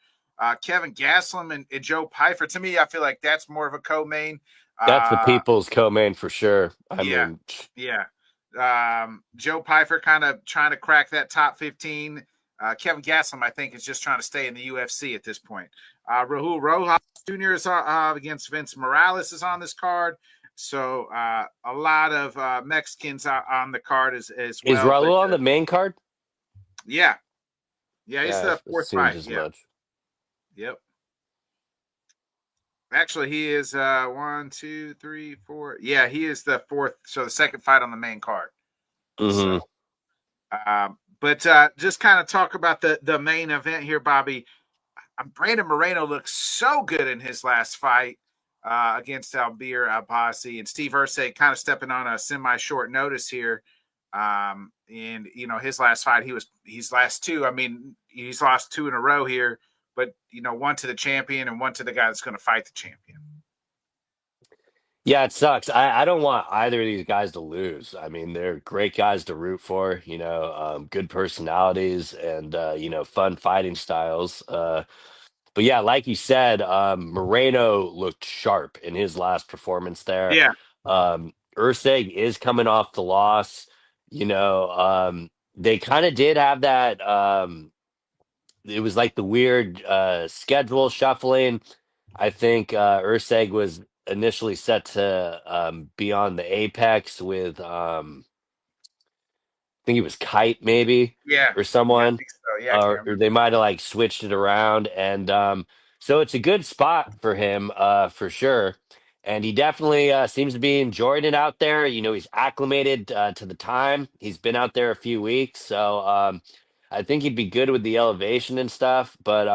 Kevin Gastelum and Joe Pyfer. To me, I feel like that's more of a co-main. That's the Uh, people's co-main for sure. I yeah, mean, yeah. Joe Pyfer kind of trying to crack that top 15. Kevin Gastelum, I think, is just trying to stay in the UFC at this point. Rahul Rojas Jr. is against Vince Morales is on this card. So a lot of Mexicans on the card as is well. But Raul on the main card? yeah, yeah, he's Yeah, the fourth assumed fight. as Yeah, much. yep. Actually, he is one, two, three, four. Yeah, he is the fourth. So the second fight on the main card. So, Hmm. but just kind of talk about the main event here, Bobby. Brandon Moreno looked so good in his last fight against Albir Abbasi, and Steve Erceg kind of stepping on a semi-short notice here. And his last fight, he's last two. I mean, he's lost two in a row here, but one to the champion and one to the guy that's going to fight the champion. Yeah, it sucks. I don't want either of these guys to lose. I mean, they're great guys to root for, good personalities and, fun fighting styles. But yeah, like you said, Moreno looked sharp in his last performance there. Yeah, Erceg is coming off the loss. They kind of did have that. It was like the weird schedule shuffling. I think Erceg was initially set to be on the Apex with think he was Kite maybe yeah, or yeah. I someone, think so. Yeah, I can't or remember. they might have like switched it around, and so it's a good spot for him for sure. And he definitely seems to be enjoying it out there. He's acclimated to the time. He's been out there a few weeks, so I think he'd be good with the elevation and stuff. But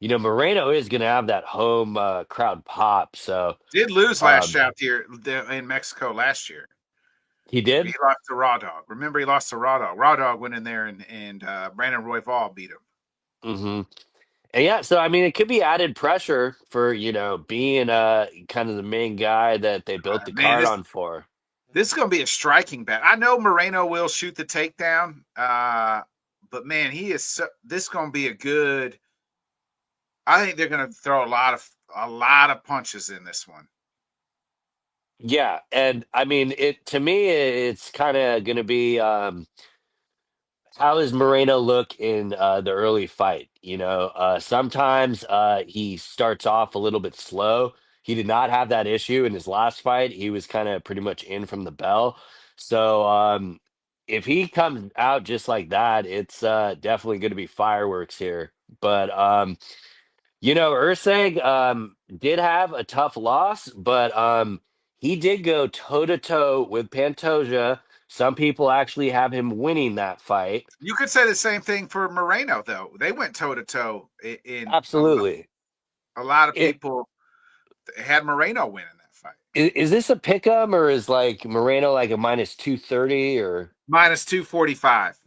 Moreno is going to have that home crowd pop. So Did lose last um, out here in Mexico last year. he He did. lost to Raw Dog. Remember, he lost to Raw Dog. Raw Dog went in there and Brandon Royval beat him. Hmm. And yeah, so I mean, it could be added pressure for, being kind of the main guy that they built the Man, card this on for. this is going to be a striking battle. I know Moreno will shoot the takedown, but man, this is going to be a good. I think they're going to throw a lot of punches in this one. Yeah, and I mean, it to me, it's kind of going to be how does Moreno look in the early fight? Sometimes he starts off a little bit slow. He did not have that issue in his last fight. He was kind of pretty much in from the bell. So if he comes out just like that, it's definitely going to be fireworks here. But Erceg did have a tough loss, but he did go toe to toe with Pantoja. Some people actually have him winning that fight. You could say the same thing for Moreno, though. They went toe to toe in Absolutely. a lot of It, people had Moreno winning that fight. is this a pick 'em or is like Moreno like a minus 230 or Minus 245.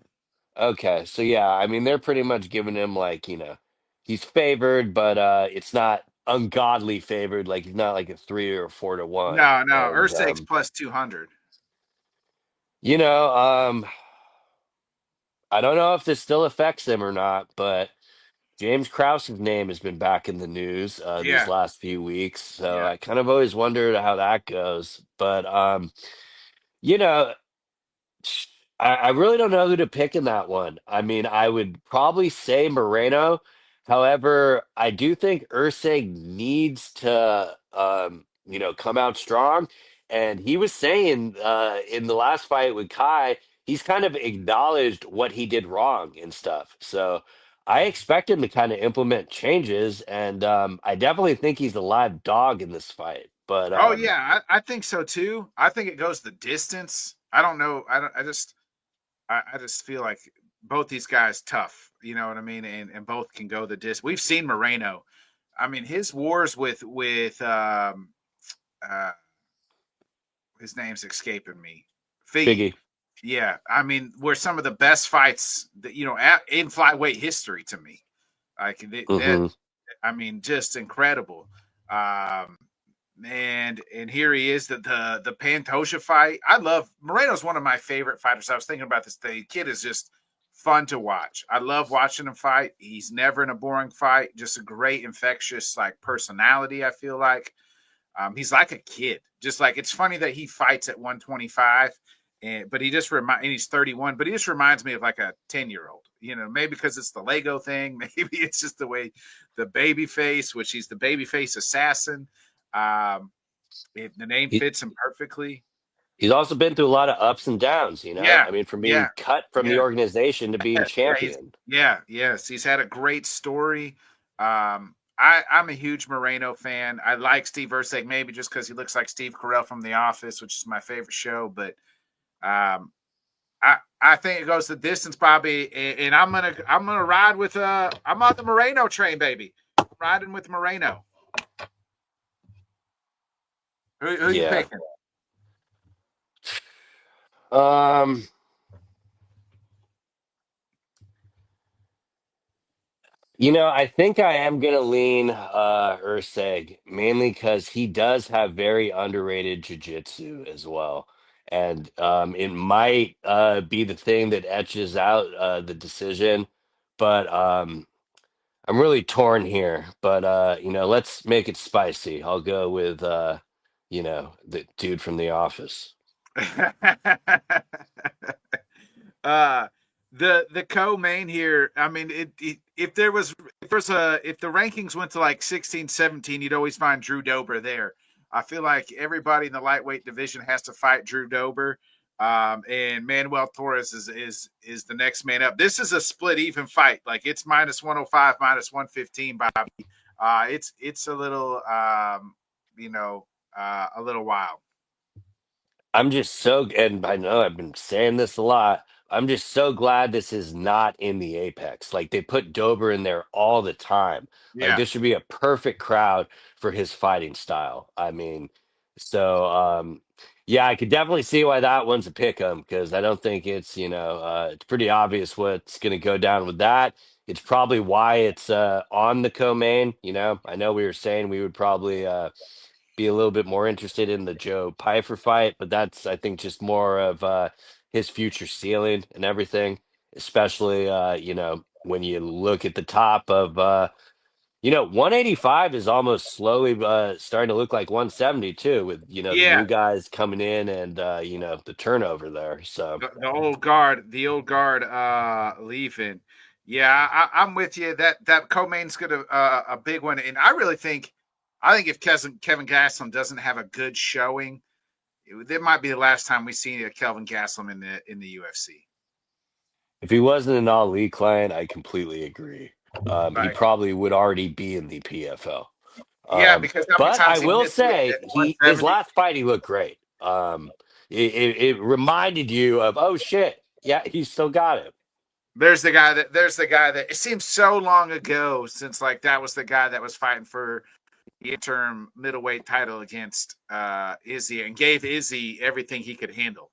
okay, so yeah, I mean they're pretty much giving him like, he's favored, but it's not ungodly favored, like he's not like a 3 or 4 to 1. No, no. And Erceg's plus 200. you know, um I don't know if this still affects him or not, but James Krause's name has been back in the news these Yeah, last few weeks, so yeah. I kind of always wondered how that goes. But you know, I really don't know who to pick in that one. I mean, I would probably say Moreno. However, I do think Erceg needs to, come out strong. And he was saying in the last fight with Kai, he's kind of acknowledged what he did wrong and stuff. So I expect him to kind of implement changes. And I definitely think he's a live dog in this fight. But Oh yeah, I think so too. I think it goes the distance. I don't know. I just feel like both these guys tough. You know what I mean? And both can go the distance. We've seen Moreno. I mean, his wars with uh, his name's escaping me. Figgy. Biggie. Yeah, I mean, were some of the best fights that in flyweight history to me. Like that, Hmm. I mean, just incredible. Um, and here he is, the Pantoja fight. I love Moreno's one of my favorite fighters. I was thinking about this. The kid is just fun to watch. I love watching him fight. He's never in a boring fight. Just a great, infectious like personality. I feel like he's like a kid. Just like it's funny that he fights at 125, but and he's 31, but he just reminds me of like a 10-year-old. Maybe because it's the Lego thing. Maybe it's just the way the baby face, which he's the baby face assassin. Um, the name fits him perfectly. He's also been through a lot of ups and downs, Yeah, I mean, from yeah, being cut from the yeah, organization to being champion. yes. He's had a great story. I'm a huge Moreno fan. I like Steve Erceg maybe just because he looks like Steve Carell from The Office, which is my favorite show. But um, I think it goes the distance, Bobby, and I'm gonna ride with I'm on the Moreno train, baby. Riding with Moreno. Who you Yeah. picking? I think I am gonna lean Erceg mainly because he does have very underrated jiu-jitsu as well. And it might be the thing that etches out the decision, but I'm really torn here. But let's make it spicy. I'll go with the dude from The Office. uh the co-main here, I mean, if there was, if the rankings went to like 16, 17, you'd always find Drew Dober there. I feel like everybody in the lightweight division has to fight Drew Dober. And Manuel Torres is the next man up. This is a split even fight. Like, it's minus 105, minus 115, Bobby. It's a little a little wild. I'm just so, and I know I've been saying this a lot. I'm just so glad this is not in the Apex. Like they put Dober in there all the time. Like Yeah. this should be a perfect crowd for his fighting style. I mean, so yeah, I could definitely see why that one's a pick 'em because I don't think it's pretty obvious what's going to go down with that. It's probably why it's on the co-main. I know we were saying we would probably be a little bit more interested in the Joe Pfeiffer fight, but that's I think just more of his future ceiling and everything, especially when you look at the top of 185 is almost slowly starting to look like 170 too, with the Yeah. new guys coming in and the turnover there. So The old guard leaving. Yeah, I'm with you. That co-main's gonna a big one, and I think if Kevin Gastelum doesn't have a good showing, that might be the last time we see a Kelvin Gastelum in the UFC. if he wasn't an Ali client, I completely agree. He Right. probably would already be in the PFL. Yeah, because how many But I times he will missed it say at his 170? last fight he looked great. It reminded you of, oh shit, yeah, he's still got it. There's the guy that it seems so long ago since, like, that was the guy that was fighting for the interim middleweight title against Izzy, and gave Izzy everything he could handle.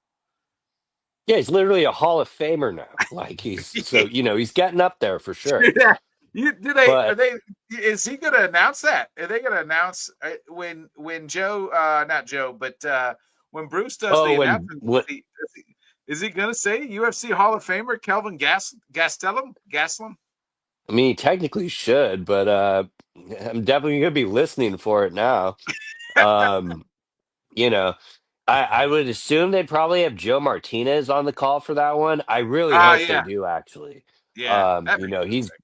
Yeah, he's literally a Hall of Famer now. Like he's getting up there for sure. Yeah. Do they? Are But they? Is he going to announce that? Are they going to announce when Joe, not Joe, but when Bruce does the oh, and announcement? what Is he going to say UFC Hall of Famer Kelvin Gastelum? I mean, he technically should, but I'm definitely gonna be listening for it now. Um, you know, I would assume they probably have Joe Martinez on the call for that one. I really hope they Yeah, do actually. yeah, that makes He's sense.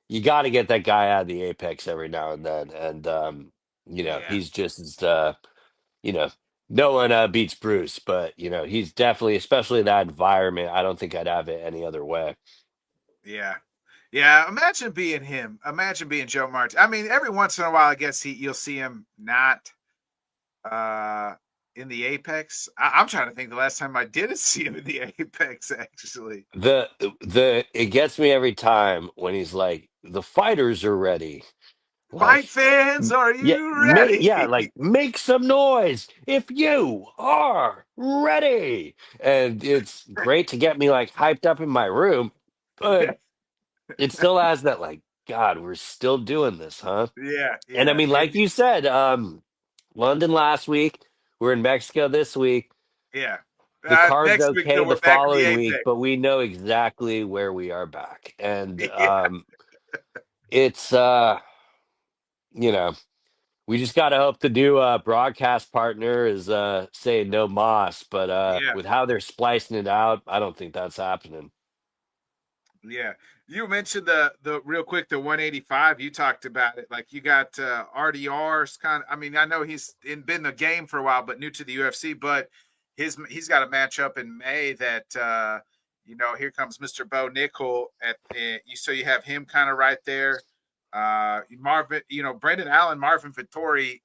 you got to get that guy out of the apex every now and then, and Yeah, he's just you know, no one beats Bruce, but he's definitely, especially in that environment. I don't think I'd have it any other way. yeah, yeah. Imagine being him. Imagine being Joe Martin. I mean, every once in a while, I guess you'll see him not uh in the apex. I'm trying to think the last time I did see him in the apex, actually. The it gets me every time when he's like, the fighters are ready. Fight Like, fans, are yeah, you ready? make some noise if you are ready. And it's great to get me like hyped up in my room, but it still has that like, God, we're still doing this, huh? Yeah, And I yeah. mean, like you said, London last week, we're in Mexico this week. Yeah. The card's Next week, though, okay we're the back in the following week, apex. but we know exactly where we are back. And Yeah, it's you know, we just gotta hope the new broadcast partner is saying no moss, but yeah. with how they're splicing it out, I don't think that's happening. Yeah, you mentioned the real quick, the 185. You talked about it. Like, you got RDR's kind of. I mean, I know been in the game for a while, but new to the UFC. But he's got a matchup in May that here comes Mr. Bo Nickel so you have him kind of right there. Marvin, Brendan Allen, Marvin Vittori.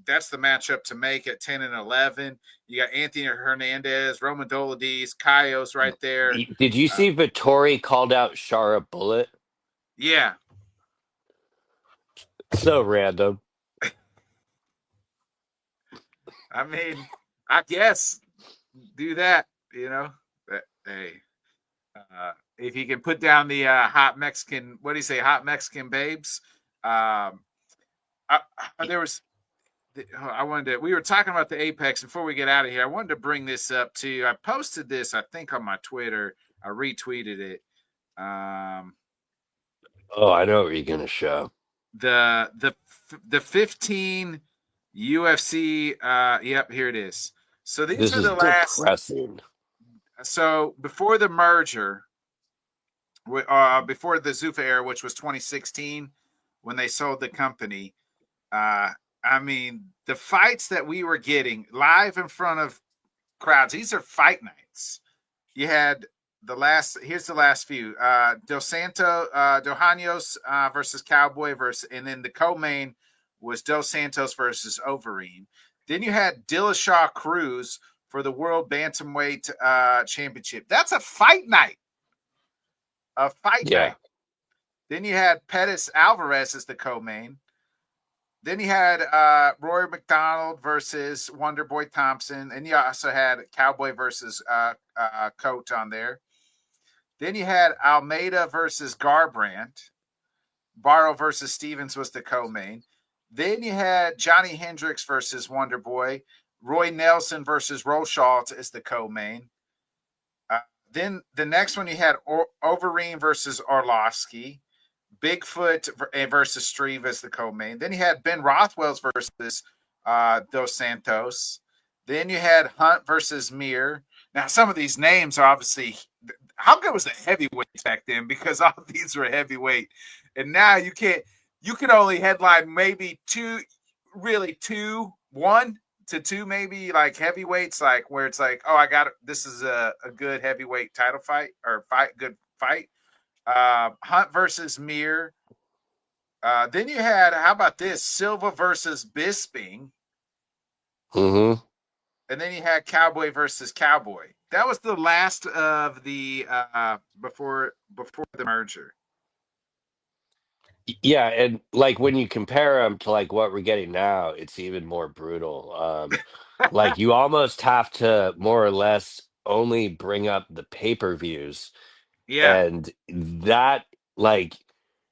That's the matchup to make at 10 and 11. You got Anthony Hernandez, Roman Dolidis, Kaios right there. Did you Uh, see Vittori called out Shara Bullet? yeah, So random. I mean, I guess do that. But, hey. If you can put down the hot Mexican, what do you say, hot Mexican babes? Um, I, there was, I wanted to, we were talking about the Apex before we get out of here. I wanted to bring this up to you. I posted this, I think, on my Twitter. I retweeted it. Um, Oh, I know what you're gonna show. the 15 UFC. Yep, here it is. So these This are is the last. depressing. So before the merger, before the Zuffa era, which was 2016, when they sold the company. Uh, I mean, the fights that we were getting live in front of crowds. These are fight nights. You had the last. Here's the last few. Dos Anjos versus Cowboy versus, and then the co-main was Dos Santos versus Overeem. Then you had Dillashaw Cruz for the World Bantamweight Championship. That's a fight night. A fight Yeah. night. Then you had Pettis Alvarez as the co-main. Then you had Rory McDonald versus Wonderboy Thompson, and you also had Cowboy versus Coat on there. Then you had Almeida versus Garbrandt. Barrow versus Stevens was the co-main. Then you had Johnny Hendricks versus Wonderboy. Roy Nelson versus Rochalt as the co-main. Then the next one you had Overeem versus Orlovsky. Bigfoot versus Streve as the co-main. Then you had Ben Rothwell's versus Dos Santos. Then you had Hunt versus Mir. Now, some of these names are obviously. How good was the heavyweights back then? Because all of these were heavyweight, and now you can't. You can only headline maybe two, really two, one to two, maybe like heavyweights, like where it's like, oh, I got it. This is a good heavyweight title fight or good fight. Hunt versus Mir. Then you had, how about this? Silva versus Bisping. Mm-hmm. And then you had Cowboy versus Cowboy. That was the last of the before the merger. Yeah, and like when you compare them to like what we're getting now, it's even more brutal. Like you almost have to more or less only bring up the pay-per-views, Yeah, and that like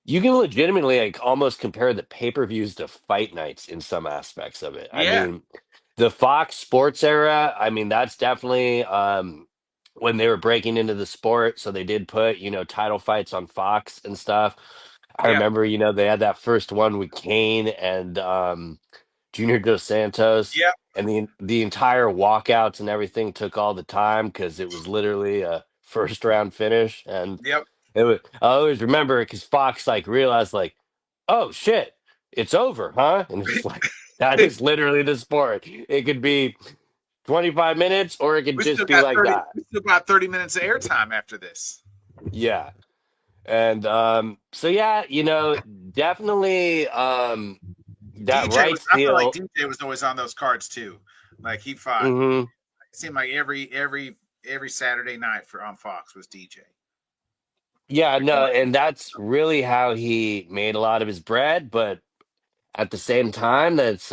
you can legitimately like almost compare the pay-per-views to fight nights in some aspects of it. I yeah, mean, the Fox Sports era, I mean, that's definitely when they were breaking into the sport, so they did put, title fights on Fox and stuff. I yeah, remember, they had that first one with Kane and Junior Dos Santos, yeah, and the entire walkouts and everything took all the time because it was literally a first round finish. And yep. I always remember it because Fox like realized like, oh shit, it's over, huh? And it's like that we is literally the sport. It could be 25 minutes or it could still just be got like 30. that. We still got 30 minutes of airtime after this. Yeah. And so yeah, definitely that DJ was. rights I feel like deal. DJ was always on those cards too. Like he fought. Hmm. It seemed like every Saturday night for on Fox was DJ. Yeah, Like no, one. and that's really how he made a lot of his bread, but at the same time, that's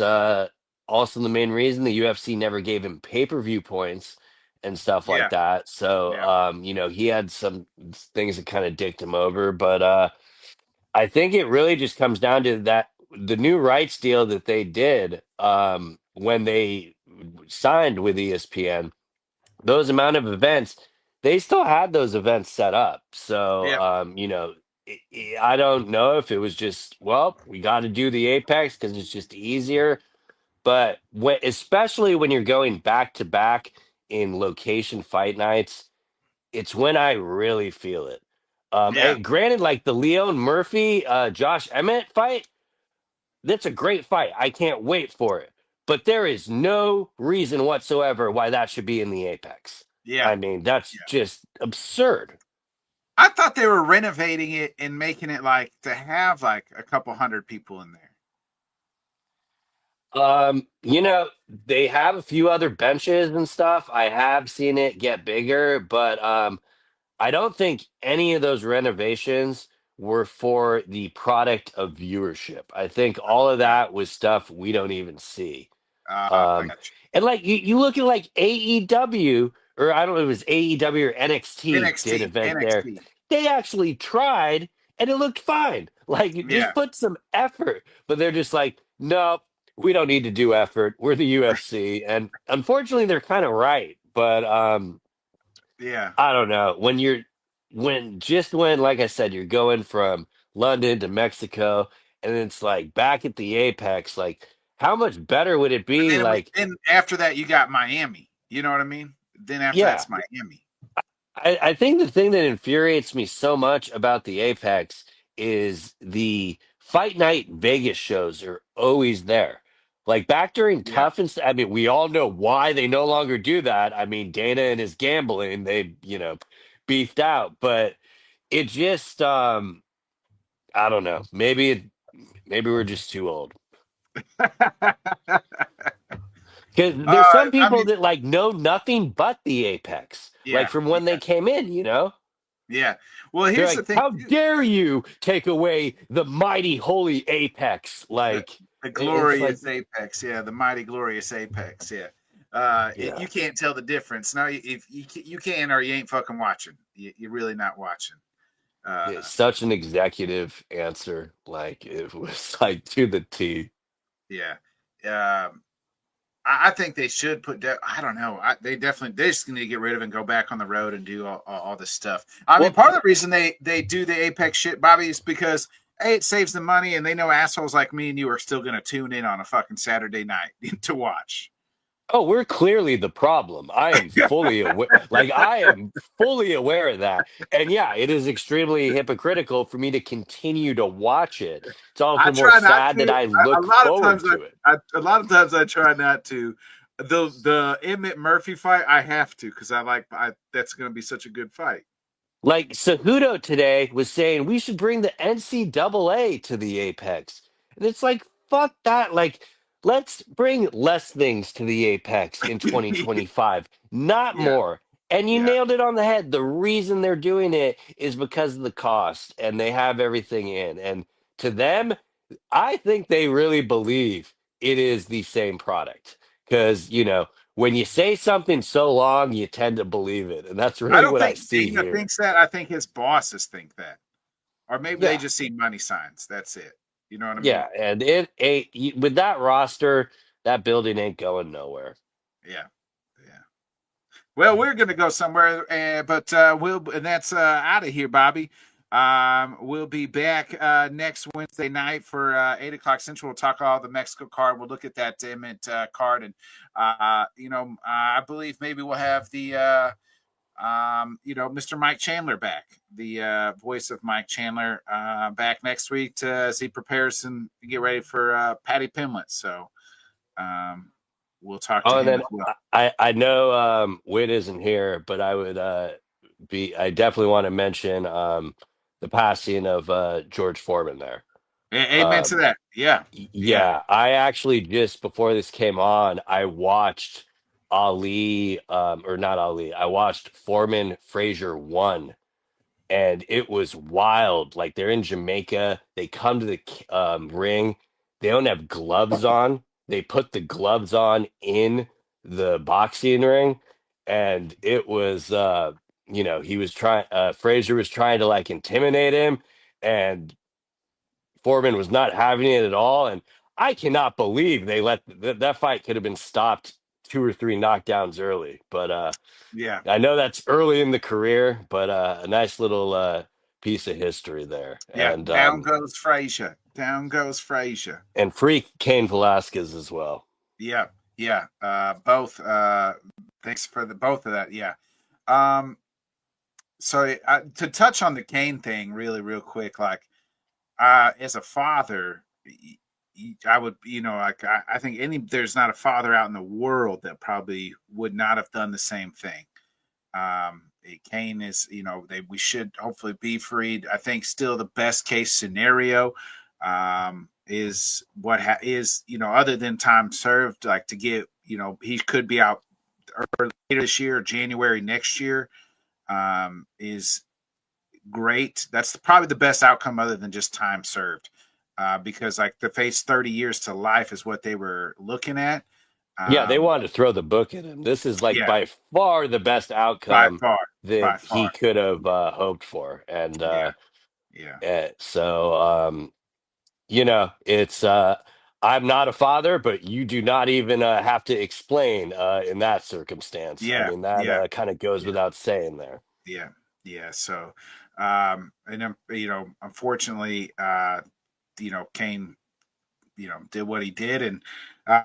also the main reason the UFC never gave him pay-per-view points and stuff like Yeah, that. So, yeah, he had some things that kind of dicked him over, but I think it really just comes down to that the new rights deal that they did when they signed with ESPN, those amount of events, they still had those events set up. So, yeah, I don't know if it was just, well, we got to do the Apex because it's just easier. But especially when you're going back to back in location fight nights, it's when I really feel it. yeah, And granted, like the Leon Murphy, Josh Emmett fight, that's a great fight. I can't wait for it. But there is no reason whatsoever why that should be in the Apex. yeah, I mean, that's yeah. just absurd. I thought they were renovating it and making it like to have like a couple hundred people in there. They have a few other benches and stuff. I have seen it get bigger, but I don't think any of those renovations were for the product of viewership. I think all of Yeah, that was stuff we don't even see. I Um, got you. and like you look at like AEW or I don't know, it was AEW or NXT did NXT, event there. NXT. They actually tried and it looked fine. Like, Yeah. just put some effort. But they're just like, nope, we don't need to do effort. We're the UFC. And unfortunately, they're kind of right. But Yeah. I don't know. When, like I said, you're going from London to Mexico and it's like back at the Apex, like, how much better would it be? Like, Then after that, you got Miami. You know what I mean? Then after yeah. that's Miami. I think the thing that infuriates me so much about the Apex is the fight night Vegas shows are always there. Like back during Yeah. Tough and I mean, we all know why they no longer do that. I mean, Dana and his gambling, they, beefed out, but it just I don't know. Maybe we're just too old. Because there's some I people mean, that like know nothing but the Apex, like yeah, from when they yeah, came in. yeah. Well, They're here's the like, thing. how dare you take away the mighty holy apex? The, Like, the it's like, glorious apex, yeah, the mighty glorious apex, yeah. yeah, You can't tell the difference. No, if you can, or you ain't fucking watching. You're really not watching. Uh, it's such an executive answer. Like, it was like to the T. yeah. Um, I think they should put. I don't know. They just need to get rid of it and go back on the road and do all this stuff. I mean, Well, part of the reason they do the Apex shit, Bobby, is because A, it saves them money, and they know assholes like me and you are still going to tune in on a fucking Saturday night to watch. oh, we're clearly the problem. I am fully aware. Like, I am fully aware of that. And yeah, it is extremely hypocritical for me to continue to watch it. It's all I the more try not sad that to. I A look lot of times, forward to it. a lot of times I try not to. The Emmett Murphy fight, I have to because that's going to be such a good fight. Like Cejudo today was saying we should bring the NCAA to the Apex. And it's like, fuck that. Like, let's bring less things to the Apex in 2025, not Yeah, more. And you yeah. nailed it on the head. The reason they're doing it is because of the cost and they have everything in. And to them, I think they really believe it is the same product. Because, when you say something so long, you tend to believe it. And that's I really don't what I think see Dana here. thinks that. I think his bosses think that, or maybe they Yeah. just see money signs. That's it. You know what I mean? Yeah. And with that roster, that building ain't going nowhere. Yeah, yeah. Well, we're going to go somewhere, but and that's out of here, Bobby. We'll be back next Wednesday night for 8 o'clock Central. We'll talk all the Mexico card. We'll look at that Emmett card, and I believe maybe we'll have the Mr. Mike Chandler back, the voice of Mike Chandler, back next week as he prepares and get ready for Patty Pimlet. So um, we'll talk to Oh, and him then as well. I know Wit isn't here, but I definitely want to mention the passing of George Foreman there. Amen to Um, that. Yeah, yeah, yeah, I actually just before this came on, I watched Ali, or not Ali. I watched Foreman Frazier 1, and it was wild. Like they're in Jamaica, they come to the ring, they don't have gloves on. They put the gloves on in the boxing ring, and it was, he was trying. Frazier was trying to like intimidate him, and Foreman was not having it at all. And I cannot believe they let that fight could have been stopped two or three knockdowns early. But yeah, I know that's early in the career, but a nice little piece of history there. yeah. And Down goes Frazier. Down goes Frazier. free Kane Velasquez as well. Yeah, yeah. Both. Thanks for the both of that. Yeah. Um. So to touch on the Kane thing, really, real quick, like as a father, I would, like I think there's not a father out in the world that probably would not have done the same thing. Kane is, we should hopefully be freed. I think still the best case scenario is is, other than time served, like to get, he could be out later this year, January next year, is great. That's probably the best outcome other than just time served. Because like the face 30 years to life is what they were looking at. Yeah, they Um, wanted to throw the book at him. This is like yeah, by far the best by outcome far, that by far. he could have hoped for. And Yeah, yeah, so it's I'm not a father, but you do not even have to explain in that circumstance. I yeah, mean, that yeah, kind of goes yeah, without saying there. yeah, yeah. So, and unfortunately, Kane, did what he did, and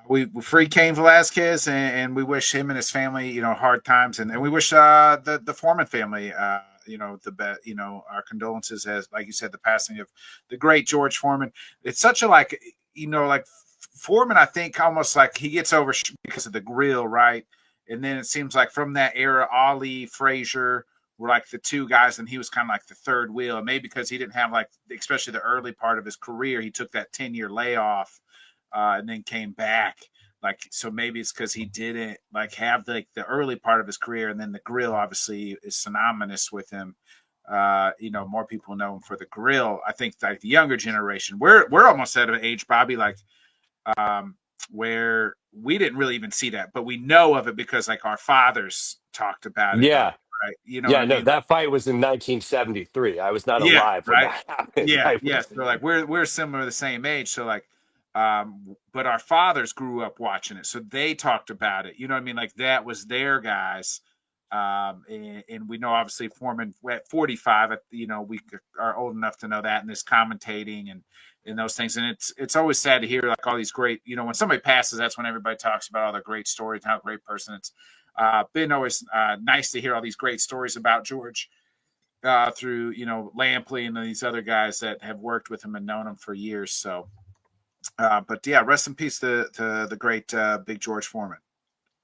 we free Cain Velasquez, and we wish him and his family, hard times, and we wish the Foreman family, the best, our condolences as, like you said, the passing of the great George Foreman. It's such a like Foreman. I think almost like he gets over because of the grill, right? And then it seems like from that era, Ali, Frazier were like the two guys, and he was kind of like the third wheel. And maybe because he didn't have like, especially the early part of his career, he took that 10-year layoff and then came back. Like, so maybe it's because he didn't like have the early part of his career, and then the grill obviously is synonymous with him. More people know him for the grill. I think like the younger generation, we're almost at an age, Bobby, like where we didn't really even see that, but we know of it because like our fathers talked about it, Yeah. right? You know what Yeah, I no, mean? that fight was in 1973. I was not Yeah, alive when right. that happened. Yeah, yeah. So like we're similar, the same age. So like, but our fathers grew up watching it, so they talked about it. You know what I mean? Like that was their guys. And we know obviously Foreman at 45. We are old enough to know that, and this commentating and those things. And it's always sad to hear like all these great. When somebody passes, that's when everybody talks about all the great stories and how great person it's been. Always nice to hear all these great stories about George through Lampley and these other guys that have worked with him and known him for years. So, but yeah, rest in peace to the great Big George Foreman.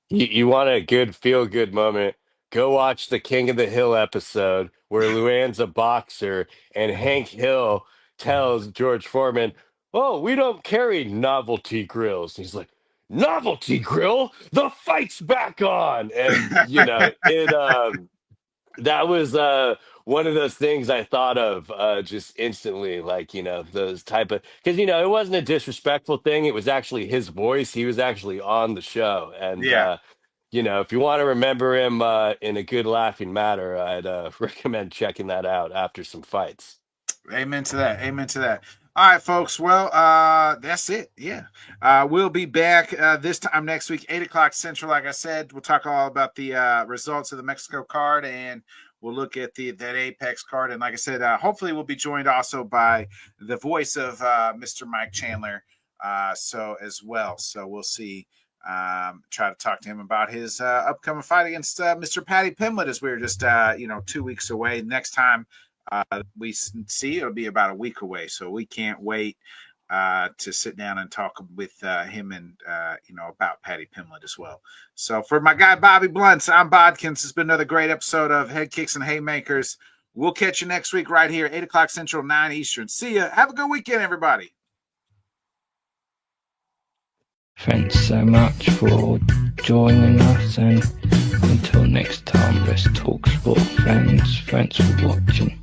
You want a good feel good moment? Go watch the King of the Hill episode where Luann's a boxer and Hank Hill tells George Foreman, "Oh, we don't carry novelty grills." He's like, "Novelty grill? The fight's back on!" And it that was one of those things I thought of just instantly, like those type of, because it wasn't a disrespectful thing. It was actually his voice. He was actually on the show, and Yeah. if you want to remember him in a good laughing matter, I'd recommend checking that out after some fights. Amen to that. Amen to that. All right, folks. Well, that's it. Yeah. We'll be back this time next week, 8 o'clock Central. Like I said, we'll talk all about the results of the Mexico card, and we'll look at that Apex card. And like I said, hopefully we'll be joined also by the voice of Mr. Mike Chandler. So as well. So we'll see. Try to talk to him about his upcoming fight against Mr. Paddy Pimblett, as we're just 2 weeks away. Next time we see, it'll be about a week away, so we can't wait to sit down and talk with him and about Paddy Pimblett as well. So for my guy Bobby Blunts, I'm Bodkins. It's been another great episode of Head Kicks and Haymakers. We'll catch you next week right here, 8 o'clock Central, 9 Eastern. See ya. Have a good weekend, everybody. Thanks so much for joining us, and until next time, let's talk sport, friends. Thanks for watching.